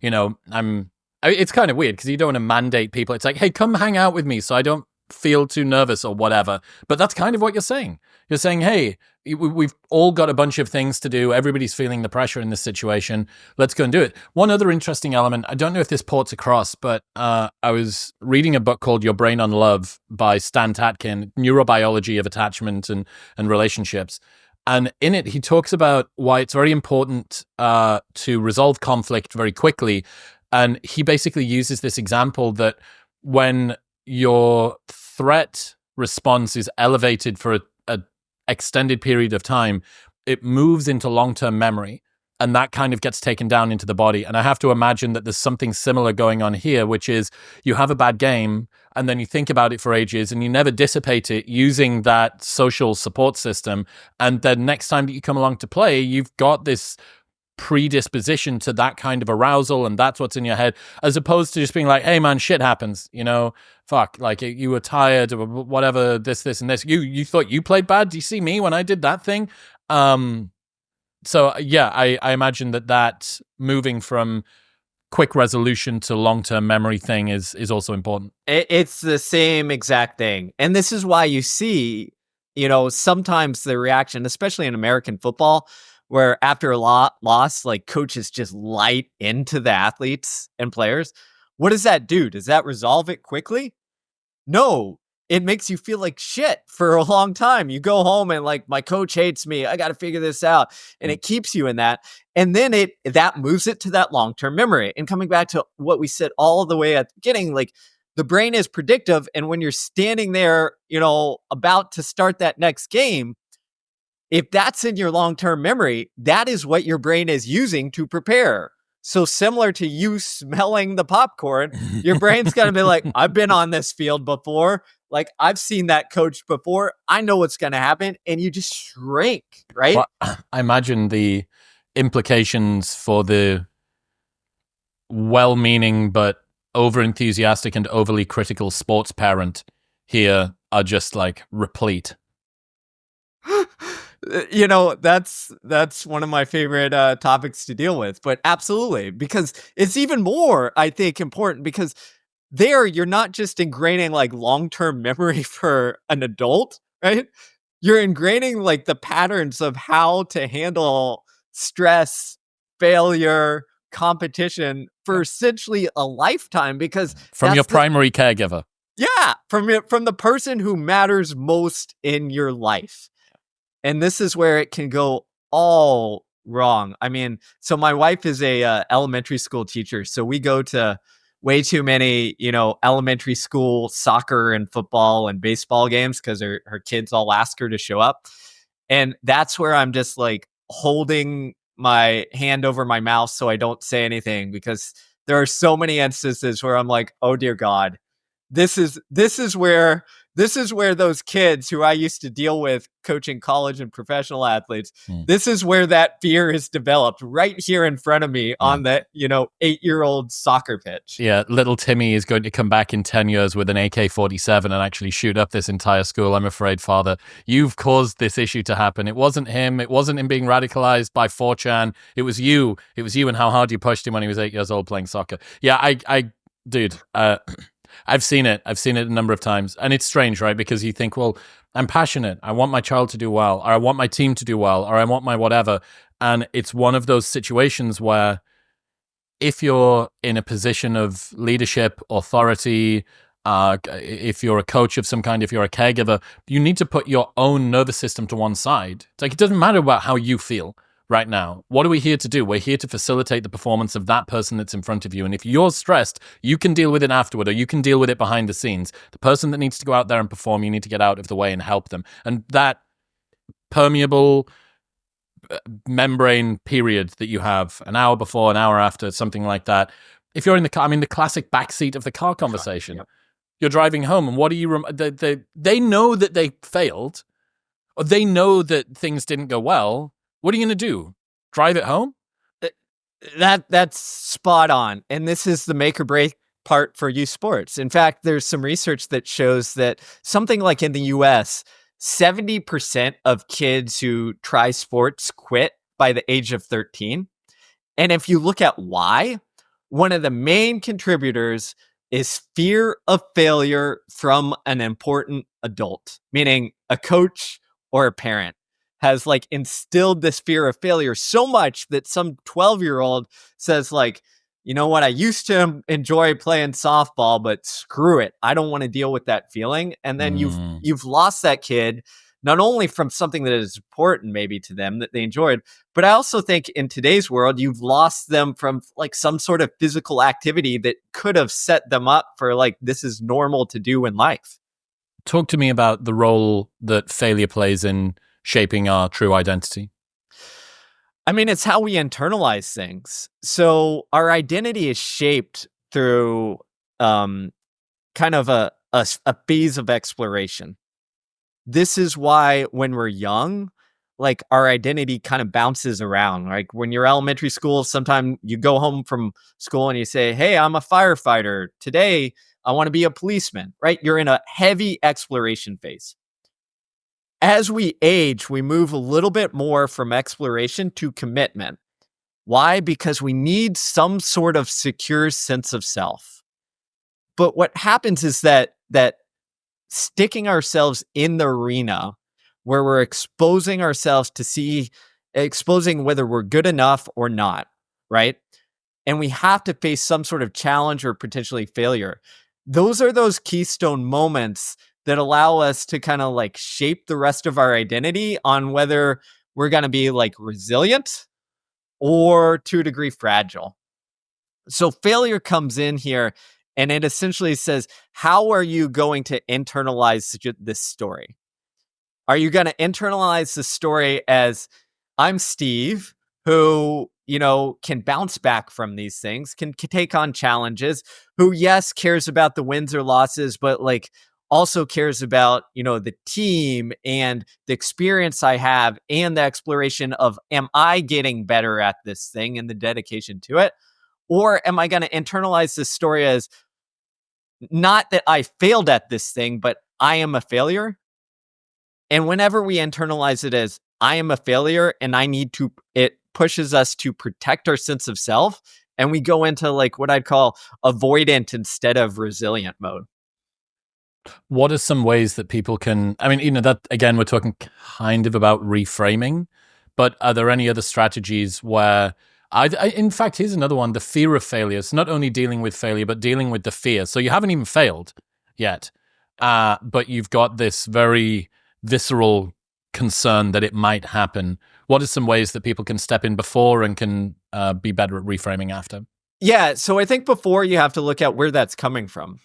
It's kind of weird because you don't want to mandate people. It's like, hey, come hang out with me so I don't feel too nervous or whatever. But that's kind of what you're saying. You're saying, hey, we've all got a bunch of things to do. Everybody's feeling the pressure in this situation. Let's go and do it. One other interesting element, I don't know if this ports across, but I was reading a book called Your Brain on Love by Stan Tatkin, Neurobiology of Attachment and Relationships. And in it, he talks about why it's very important to resolve conflict very quickly. And he basically uses this example that when your threat response is elevated for a extended period of time, it moves into long-term memory, and that kind of gets taken down into the body. And I have to imagine that there's something similar going on here, which is you have a bad game and then you think about it for ages and you never dissipate it using that social support system. And then next time that you come along to play, you've got this predisposition to that kind of arousal, and that's what's in your head, as opposed to just being like, hey man, shit happens, fuck, like you were tired or whatever, this and this, you thought you played bad, do you see me when I did that thing? So yeah, I imagine that moving from quick resolution to long-term memory thing is also important. It's the same exact thing. And this is why you see, sometimes the reaction, especially in American football, where after a loss, like coaches just light into the athletes and players. What does that do? Does that resolve it quickly? No, it makes you feel like shit for a long time. You go home and like, my coach hates me. I got to figure this out. And it keeps you in that. And then that moves it to that long-term memory. And coming back to what we said all the way at the beginning, like the brain is predictive. And when you're standing there, about to start that next game, if that's in your long-term memory, that is what your brain is using to prepare. So similar to you smelling the popcorn, your brain's going to be like, I've been on this field before. Like, I've seen that coach before. I know what's going to happen. And you just shrink, right? Well, I imagine the implications for the well-meaning but over-enthusiastic and overly critical sports parent here are just like replete. That's one of my favorite topics to deal with, but absolutely, because it's even more, I think, important because there you're not just ingraining like long-term memory for an adult, right? You're ingraining like the patterns of how to handle stress, failure, competition for essentially a lifetime, because from your primary caregiver. Yeah, from the person who matters most in your life. And this is where it can go all wrong. I mean, so my wife is a elementary school teacher, so we go to way too many, elementary school soccer and football and baseball games because her kids all ask her to show up. And that's where I'm just like holding my hand over my mouth so I don't say anything, because there are so many instances where I'm like, oh dear God, this is where those kids who I used to deal with coaching college and professional athletes, this is where that fear is developed right here in front of me on that, 8-year-old soccer pitch. Yeah, little Timmy is going to come back in 10 years with an AK-47 and actually shoot up this entire school. I'm afraid, Father, you've caused this issue to happen. It wasn't him. It wasn't him being radicalized by 4chan. It was you. It was you and how hard you pushed him when he was 8 years old playing soccer. Yeah, dude, I've seen it. I've seen it a number of times. And it's strange, right? Because you think, well, I'm passionate. I want my child to do well, or I want my team to do well, or I want my whatever. And it's one of those situations where if you're in a position of leadership, authority, if you're a coach of some kind, if you're a caregiver, you need to put your own nervous system to one side. It's like, it doesn't matter about how you feel right now. What are we here to do? We're here to facilitate the performance of that person that's in front of you. And if you're stressed, you can deal with it afterward, or you can deal with it behind the scenes. The person that needs to go out there and perform, you need to get out of the way and help them. And that permeable membrane period that you have, an hour before, an hour after, something like that. If you're in the car, the classic backseat of the car conversation. Yep. You're driving home, and what do you? They know that they failed, or they know that things didn't go well. What are you going to do? Drive it home? That's spot on. And this is the make or break part for youth sports. In fact, there's some research that shows that something like in the US, 70% of kids who try sports quit by the age of 13. And if you look at why, one of the main contributors is fear of failure from an important adult, meaning a coach or a parent has like instilled this fear of failure so much that some 12-year-old says like, you know what, I used to enjoy playing softball, but screw it, I don't want to deal with that feeling. And then you've lost that kid, not only from something that is important maybe to them that they enjoyed, but I also think in today's world, you've lost them from like some sort of physical activity that could have set them up for like, this is normal to do in life. Talk to me about the role that failure plays in shaping our true identity. I mean, it's how we internalize things. So our identity is shaped through kind of a phase of exploration. This is why when we're young, like our identity kind of bounces around. Like when you're elementary school, sometimes you go home from school and you say, hey, I'm a firefighter. Today, I want to be a policeman, right? You're in a heavy exploration phase. As we age, we move a little bit more from exploration to commitment. Why? Because we need some sort of secure sense of self. But what happens is that sticking ourselves in the arena where we're exposing ourselves to exposing whether we're good enough or not, right? And we have to face some sort of challenge or potentially failure. Those are those keystone moments that allow us to kind of like shape the rest of our identity on whether we're going to be like resilient or to a degree fragile. So failure comes in here and it essentially says, how are you going to internalize this story? Are you going to internalize the story as I'm Steve, who, can bounce back from these things, can take on challenges, who, yes, cares about the wins or losses, but like also cares about, the team and the experience I have and the exploration of, am I getting better at this thing and the dedication to it? Or am I going to internalize this story as not that I failed at this thing, but I am a failure? And whenever we internalize it as I am a failure and it pushes us to protect our sense of self. And we go into like what I'd call avoidant instead of resilient mode. What are some ways that people can, that again, we're talking kind of about reframing, but are there any other strategies where in fact, here's another one, the fear of failure. It's not only dealing with failure, but dealing with the fear. So you haven't even failed yet, but you've got this very visceral concern that it might happen. What are some ways that people can step in before and can be better at reframing after? Yeah, so I think before you have to look at where that's coming from.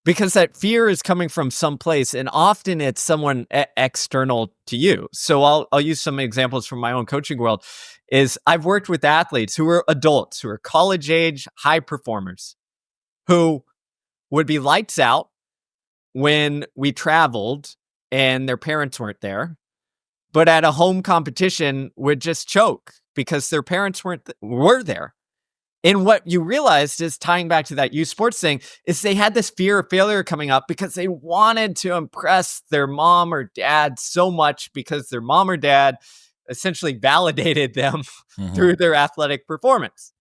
Because that fear is coming from someplace, and often it's someone external to you. So I'll use some examples from my own coaching world. Is I've worked with athletes who are adults, who are college age, high performers, who would be lights out when we traveled and their parents weren't there, but at a home competition would just choke because their parents were there. And what you realized is, tying back to that youth sports thing, is they had this fear of failure coming up because they wanted to impress their mom or dad so much because their mom or dad essentially validated them through their athletic performance.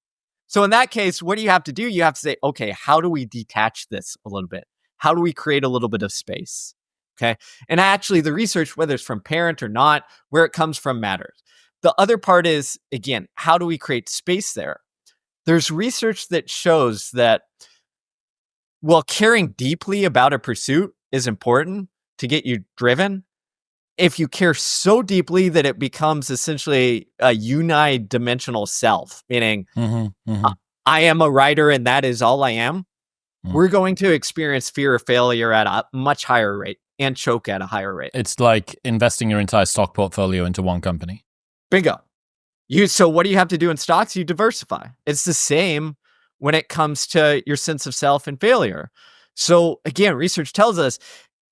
So in that case, what do you have to do? You have to say, okay, how do we detach this a little bit? How do we create a little bit of space? Okay. And actually the research, whether it's from parent or not, where it comes from matters. The other part is, again, how do we create space there? There's research that shows that while caring deeply about a pursuit is important to get you driven, if you care so deeply that it becomes essentially a unidimensional self, meaning I am a writer and that is all I am, we're going to experience fear of failure at a much higher rate and choke at a higher rate. It's like investing your entire stock portfolio into one company. Bingo. So what do you have to do in stocks? You diversify. It's the same when it comes to your sense of self and failure. So again, research tells us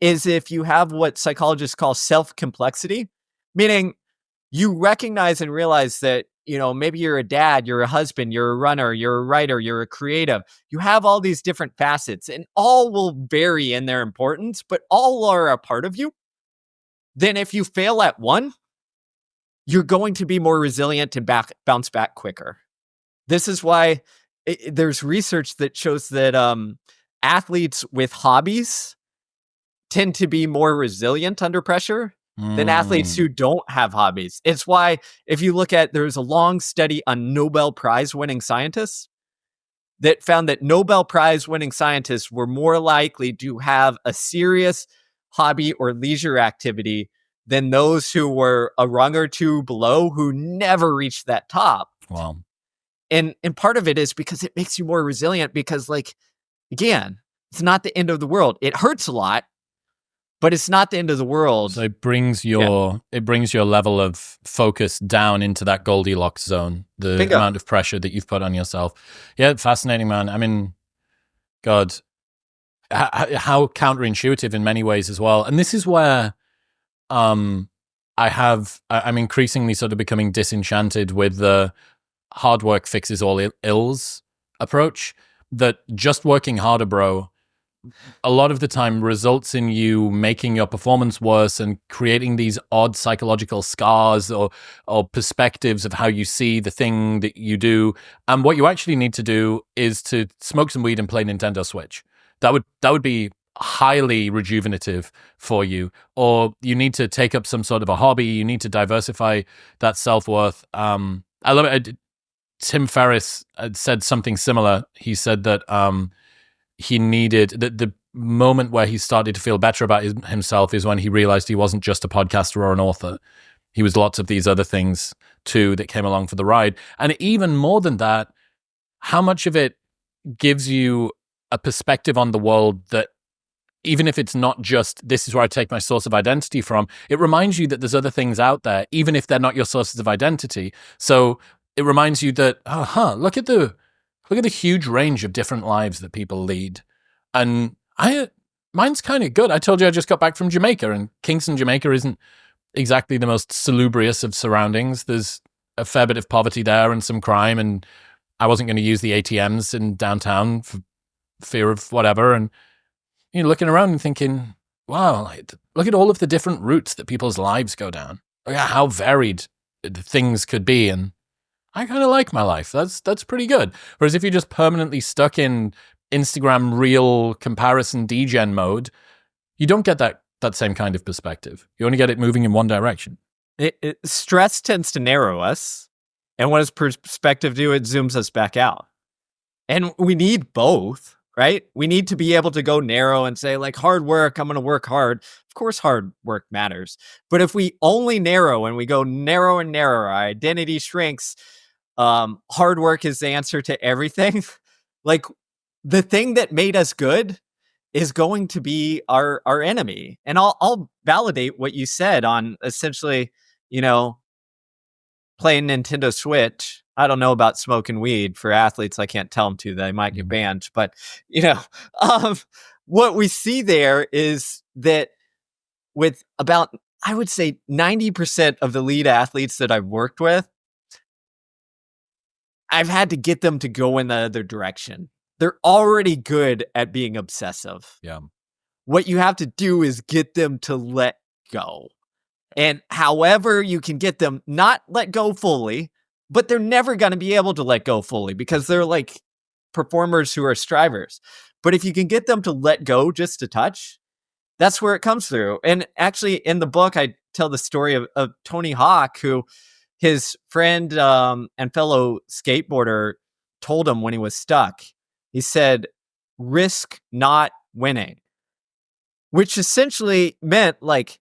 is if you have what psychologists call self-complexity, meaning you recognize and realize that, maybe you're a dad, you're a husband, you're a runner, you're a writer, you're a creative. You have all these different facets and all will vary in their importance, but all are a part of you. Then if you fail at one, you're going to be more resilient and bounce back quicker. This is why there's research that shows that athletes with hobbies tend to be more resilient under pressure than athletes who don't have hobbies. It's why if you look at, there's a long study on Nobel Prize winning scientists that found that Nobel Prize winning scientists were more likely to have a serious hobby or leisure activity than those who were a rung or two below who never reached that top. Wow. And part of it is because it makes you more resilient because, like, again, it's not the end of the world. It hurts a lot, but it's not the end of the world. So it brings your level of focus down into that Goldilocks zone, the Bingo. amount of pressure that you've put on yourself. Yeah, fascinating, man. God, how counterintuitive in many ways as well. And this is where I'm increasingly sort of becoming disenchanted with the hard work fixes all ills approach. That just working harder, bro, a lot of the time results in you making your performance worse and creating these odd psychological scars or perspectives of how you see the thing that you do. And what you actually need to do is to smoke some weed and play Nintendo Switch. That would be highly rejuvenative for you. Or you need to take up some sort of a hobby. You need to diversify that self-worth. I love it. Tim Ferriss had said something similar. He said that he needed the moment where he started to feel better about himself is when he realized he wasn't just a podcaster or an author. He was lots of these other things too that came along for the ride. And even more than that, how much of it gives you a perspective on the world that, even if it's not just this is where I take my source of identity from, it reminds you that there's other things out there, even if they're not your sources of identity. So it reminds you that, look at the huge range of different lives that people lead. And mine's kind of good. I told you I just got back from Jamaica, and Kingston, Jamaica isn't exactly the most salubrious of surroundings. There's a fair bit of poverty there and some crime, and I wasn't going to use the ATMs in downtown for fear of whatever. And looking around and thinking, wow, look at all of the different routes that people's lives go down. Look at how varied things could be. And I kind of like my life. That's pretty good. Whereas if you're just permanently stuck in Instagram reel comparison degen mode, you don't get that same kind of perspective. You only get it moving in one direction. Stress tends to narrow us. And what does perspective do? It zooms us back out. And we need both. Right? We need to be able to go narrow and say, like, hard work, I'm going to work hard. Of course, hard work matters. But if we only narrow and we go narrow and narrow, our identity shrinks, hard work is the answer to everything. Like, the thing that made us good is going to be our enemy. And I'll validate what you said on essentially, playing Nintendo Switch. I don't know about smoking weed for athletes. I can't tell them to. They might get banned. But, what we see there is that with about, I would say 90% of the lead athletes that I've worked with, I've had to get them to go in the other direction. They're already good at being obsessive. Yeah. What you have to do is get them to let go. And however you can get them not let go fully, but they're never going to be able to let go fully because they're like performers who are strivers. But if you can get them to let go just a touch, that's where it comes through. And actually in the book, I tell the story of Tony Hawk, who his friend and fellow skateboarder told him when he was stuck. He said, risk not winning, which essentially meant like,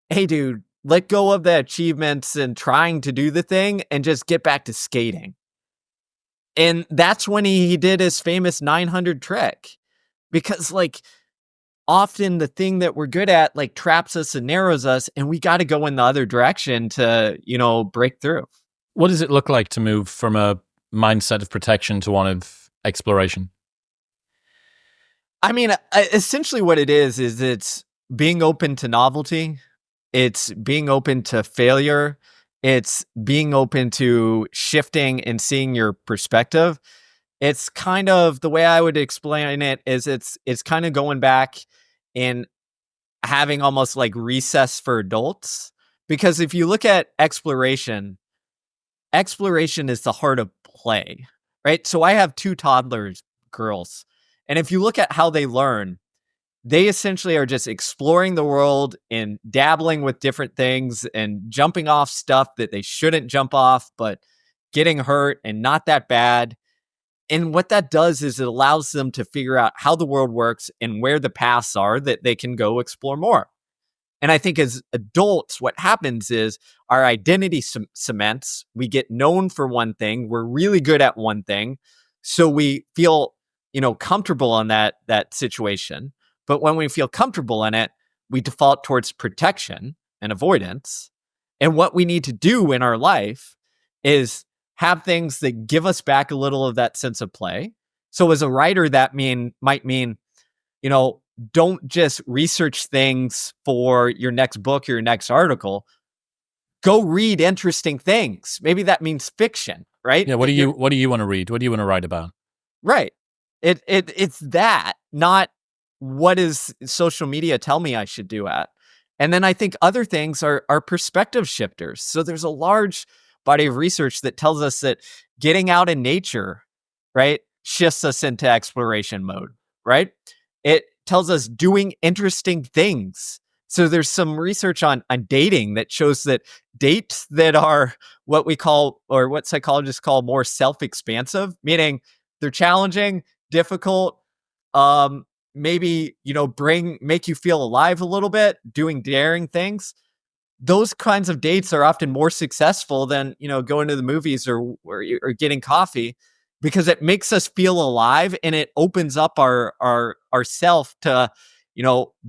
hey, dude, let go of the achievements and trying to do the thing and just get back to skating. And that's when he did his famous 900 trick. Because like often the thing that we're good at like traps us and narrows us, and we got to go in the other direction to, break through. What does it look like to move from a mindset of protection to one of exploration? I mean, essentially what it is it's being open to novelty. It's being open to failure. It's being open to shifting and seeing your perspective. It's kind of the way I would explain it is it's kind of going back and having almost like recess for adults. Because if you look at exploration is the heart of play, right? So I have 2 toddlers, girls. And if you look at how they learn, they essentially are just exploring the world and dabbling with different things and jumping off stuff that they shouldn't jump off, but getting hurt and not that bad. And what that does is it allows them to figure out how the world works and where the paths are that they can go explore more. And I think as adults, what happens is our identity cements. We get known for one thing. We're really good at one thing. So we feel, comfortable on that situation. But when we feel comfortable in it, we default towards protection and avoidance. And what we need to do in our life is have things that give us back a little of that sense of play. So as a writer, that might mean, don't just research things for your next book or your next article. go read interesting things. Maybe that means fiction, right? Yeah. What do you want to read? What do you want to write about? Right. It's that, not what does social media tell me I should do at. And then I think other things are perspective shifters. So there's a large body of research that tells us that getting out in nature, right, shifts us into exploration mode, right? It tells us doing interesting things. So there's some research on dating that shows that dates that are what we call, or what psychologists call, more self-expansive, meaning they're challenging, difficult, maybe, make you feel alive a little bit, doing daring things. Those kinds of dates are often more successful than, going to the movies or getting coffee, because it makes us feel alive and it opens up our self to,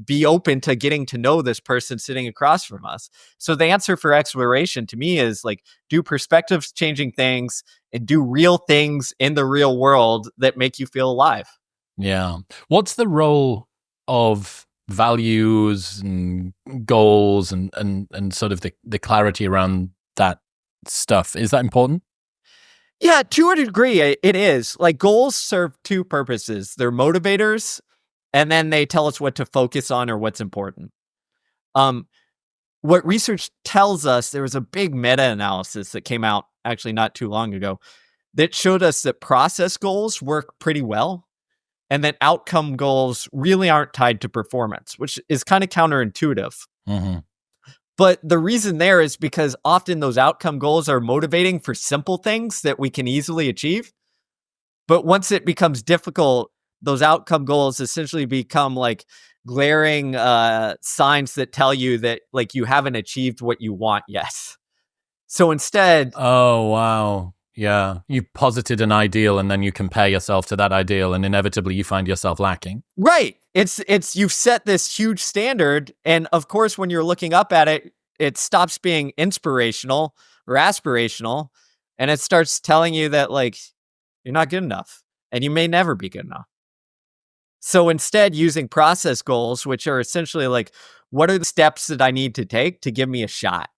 be open to getting to know this person sitting across from us. So the answer for exploration to me is like, do perspectives changing things and do real things in the real world that make you feel alive. Yeah. What's the role of values and goals and sort of the clarity around that stuff? Is that important? Yeah, to a degree, it is. Like, goals serve two purposes. They're motivators, and then they tell us what to focus on or what's important. What research tells us, there was a big meta-analysis that came out actually not too long ago that showed us that process goals work pretty well, and that outcome goals really aren't tied to performance, which is kind of counterintuitive. Mm-hmm. But the reason there is because often those outcome goals are motivating for simple things that we can easily achieve. But once it becomes difficult, those outcome goals essentially become like glaring signs that tell you that like you haven't achieved what you want yet. So instead, Oh, wow. Yeah. You posited an ideal and then you compare yourself to that ideal and inevitably you find yourself lacking. right, it's you've set this huge standard, and of course when you're looking up at it, it stops being inspirational or aspirational, and it starts telling you that like you're not good enough and you may never be good enough. So instead, using process goals, which are essentially like, what are the steps that I need to take to give me a shot?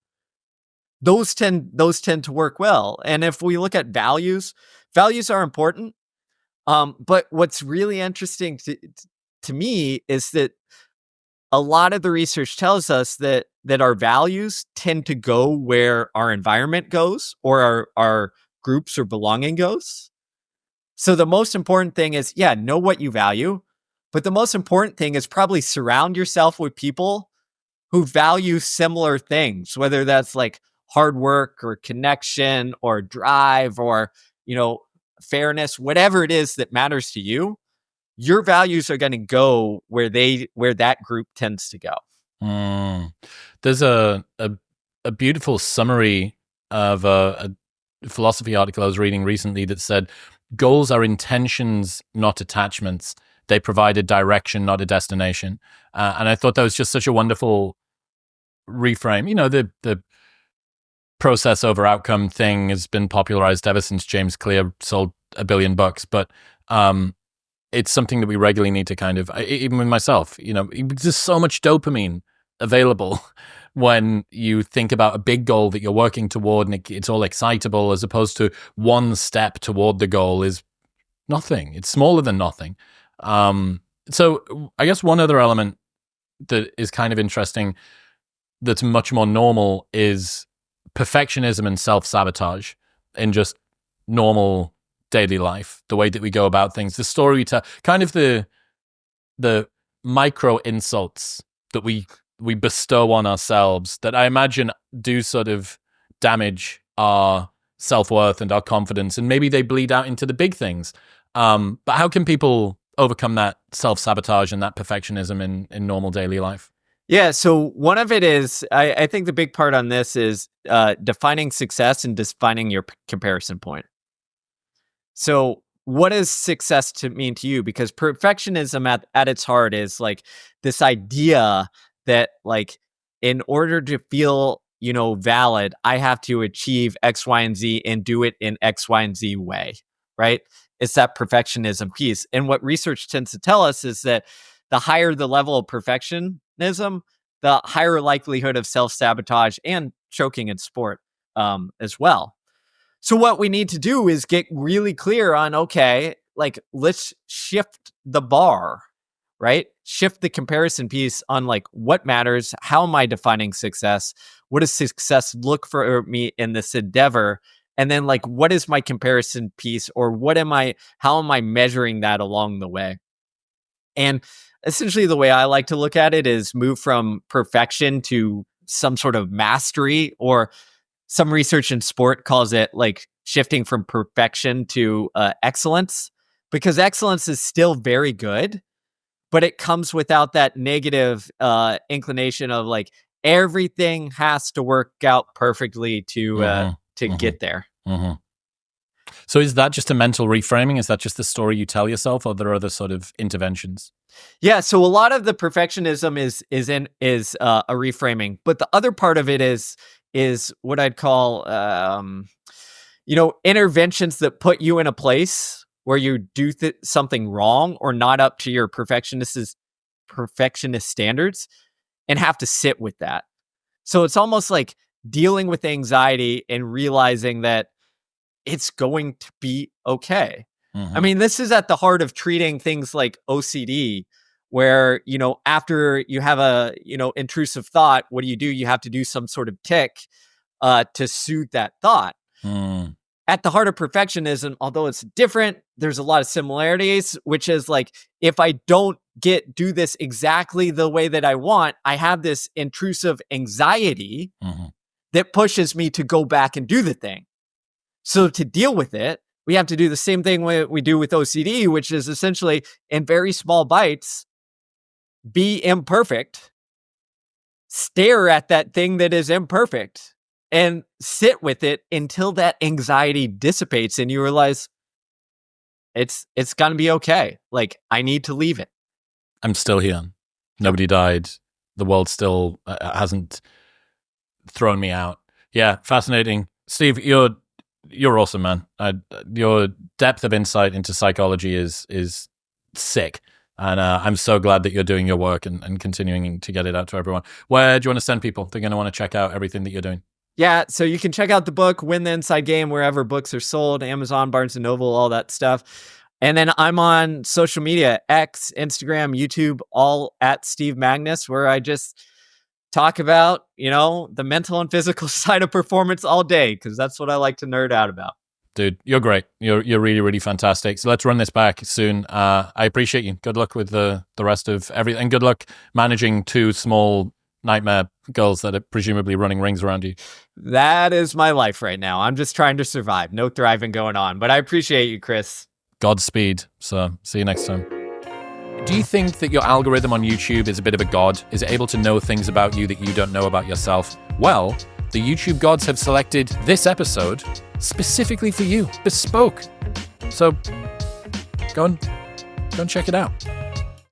Those tend to work well. And if we look at values, values are important. But what's really interesting to me is that a lot of the research tells us that our values tend to go where our environment goes, or our groups or belonging goes. So the most important thing is, yeah, know what you value. But the most important thing is probably surround yourself with people who value similar things, whether that's like hard work or connection or drive or, fairness, whatever it is that matters to you. Your values are going to go where that group tends to go. There's a beautiful summary of a philosophy article I was reading recently that said goals are intentions, not attachments. They provide a direction, not a destination. And I thought that was just such a wonderful reframe. The process over outcome thing has been popularized ever since James Clear sold $1 billion, but it's something that we regularly need to kind of, even with myself, there's so much dopamine available when you think about a big goal that you're working toward and it's all excitable, as opposed to one step toward the goal is nothing. It's smaller than nothing. So I guess one other element that is kind of interesting that's much more normal is perfectionism and self-sabotage in just normal daily life, the way that we go about things, the story we tell, kind of the micro insults that we bestow on ourselves that I imagine do sort of damage our self-worth and our confidence, and maybe they bleed out into the big things. But how can people overcome that self-sabotage and that perfectionism in normal daily life? Yeah, so one of it is, I think the big part on this is defining success and defining your comparison point. So what does success to mean to you? Because perfectionism at its heart is like this idea that like, in order to feel, valid, I have to achieve X, Y, and Z and do it in X, Y, and Z way, right? It's that perfectionism piece. And what research tends to tell us is that the higher the level of perfectionism, the higher likelihood of self-sabotage and choking in sport as well. So what we need to do is get really clear on, okay, like let's shift the bar, right? Shift the comparison piece on like what matters, how am I defining success? What does success look for me in this endeavor? And then like what is my comparison piece, or how am I measuring that along the way? And essentially the way I like to look at it is move from perfection to some sort of mastery, or some research in sport calls it like shifting from perfection to excellence, because excellence is still very good, but it comes without that negative inclination of like everything has to work out perfectly to get there. Mm-hmm. So is that just a mental reframing? Is that just the story you tell yourself, or are there other sort of interventions? Yeah, so a lot of the perfectionism is a reframing, but the other part of it is what I'd call interventions that put you in a place where you do something wrong or not up to your perfectionist standards, and have to sit with that. So it's almost like dealing with anxiety and realizing that it's going to be okay. I mean, this is at the heart of treating things like OCD, where, after you have a, intrusive thought, what do? You have to do some sort of tick to soothe that thought. At the heart of perfectionism, although it's different, there's a lot of similarities, which is like, if I don't do this exactly the way that I want, I have this intrusive anxiety that pushes me to go back and do the thing. So to deal with it, we have to do the same thing we do with OCD, which is essentially in very small bites, be imperfect, stare at that thing that is imperfect, and sit with it until that anxiety dissipates and you realize it's going to be okay. Like, I need to leave it. I'm still here. Nobody died. The world still hasn't thrown me out. Yeah, fascinating. Steve, you're awesome, man. Your depth of insight into psychology is sick. And I'm so glad that you're doing your work and continuing to get it out to everyone. Where do you want to send people? They're going to want to check out everything that you're doing. Yeah, so you can check out the book, Win the Inside Game, wherever books are sold, Amazon, Barnes & Noble, all that stuff. And then I'm on social media, X, Instagram, YouTube, all at Steve Magness, where I just talk about, the mental and physical side of performance all day, because that's what I like to nerd out about. Dude, you're great. You're really, really fantastic. So let's run this back soon. I appreciate you. Good luck with the rest of everything. And good luck managing 2 small nightmare girls that are presumably running rings around you. That is my life right now. I'm just trying to survive. No thriving going on. But I appreciate you, Chris. Godspeed. So see you next time. Do you think that your algorithm on YouTube is a bit of a god? Is it able to know things about you that you don't know about yourself? Well, the YouTube gods have selected this episode specifically for you, bespoke. So go and check it out.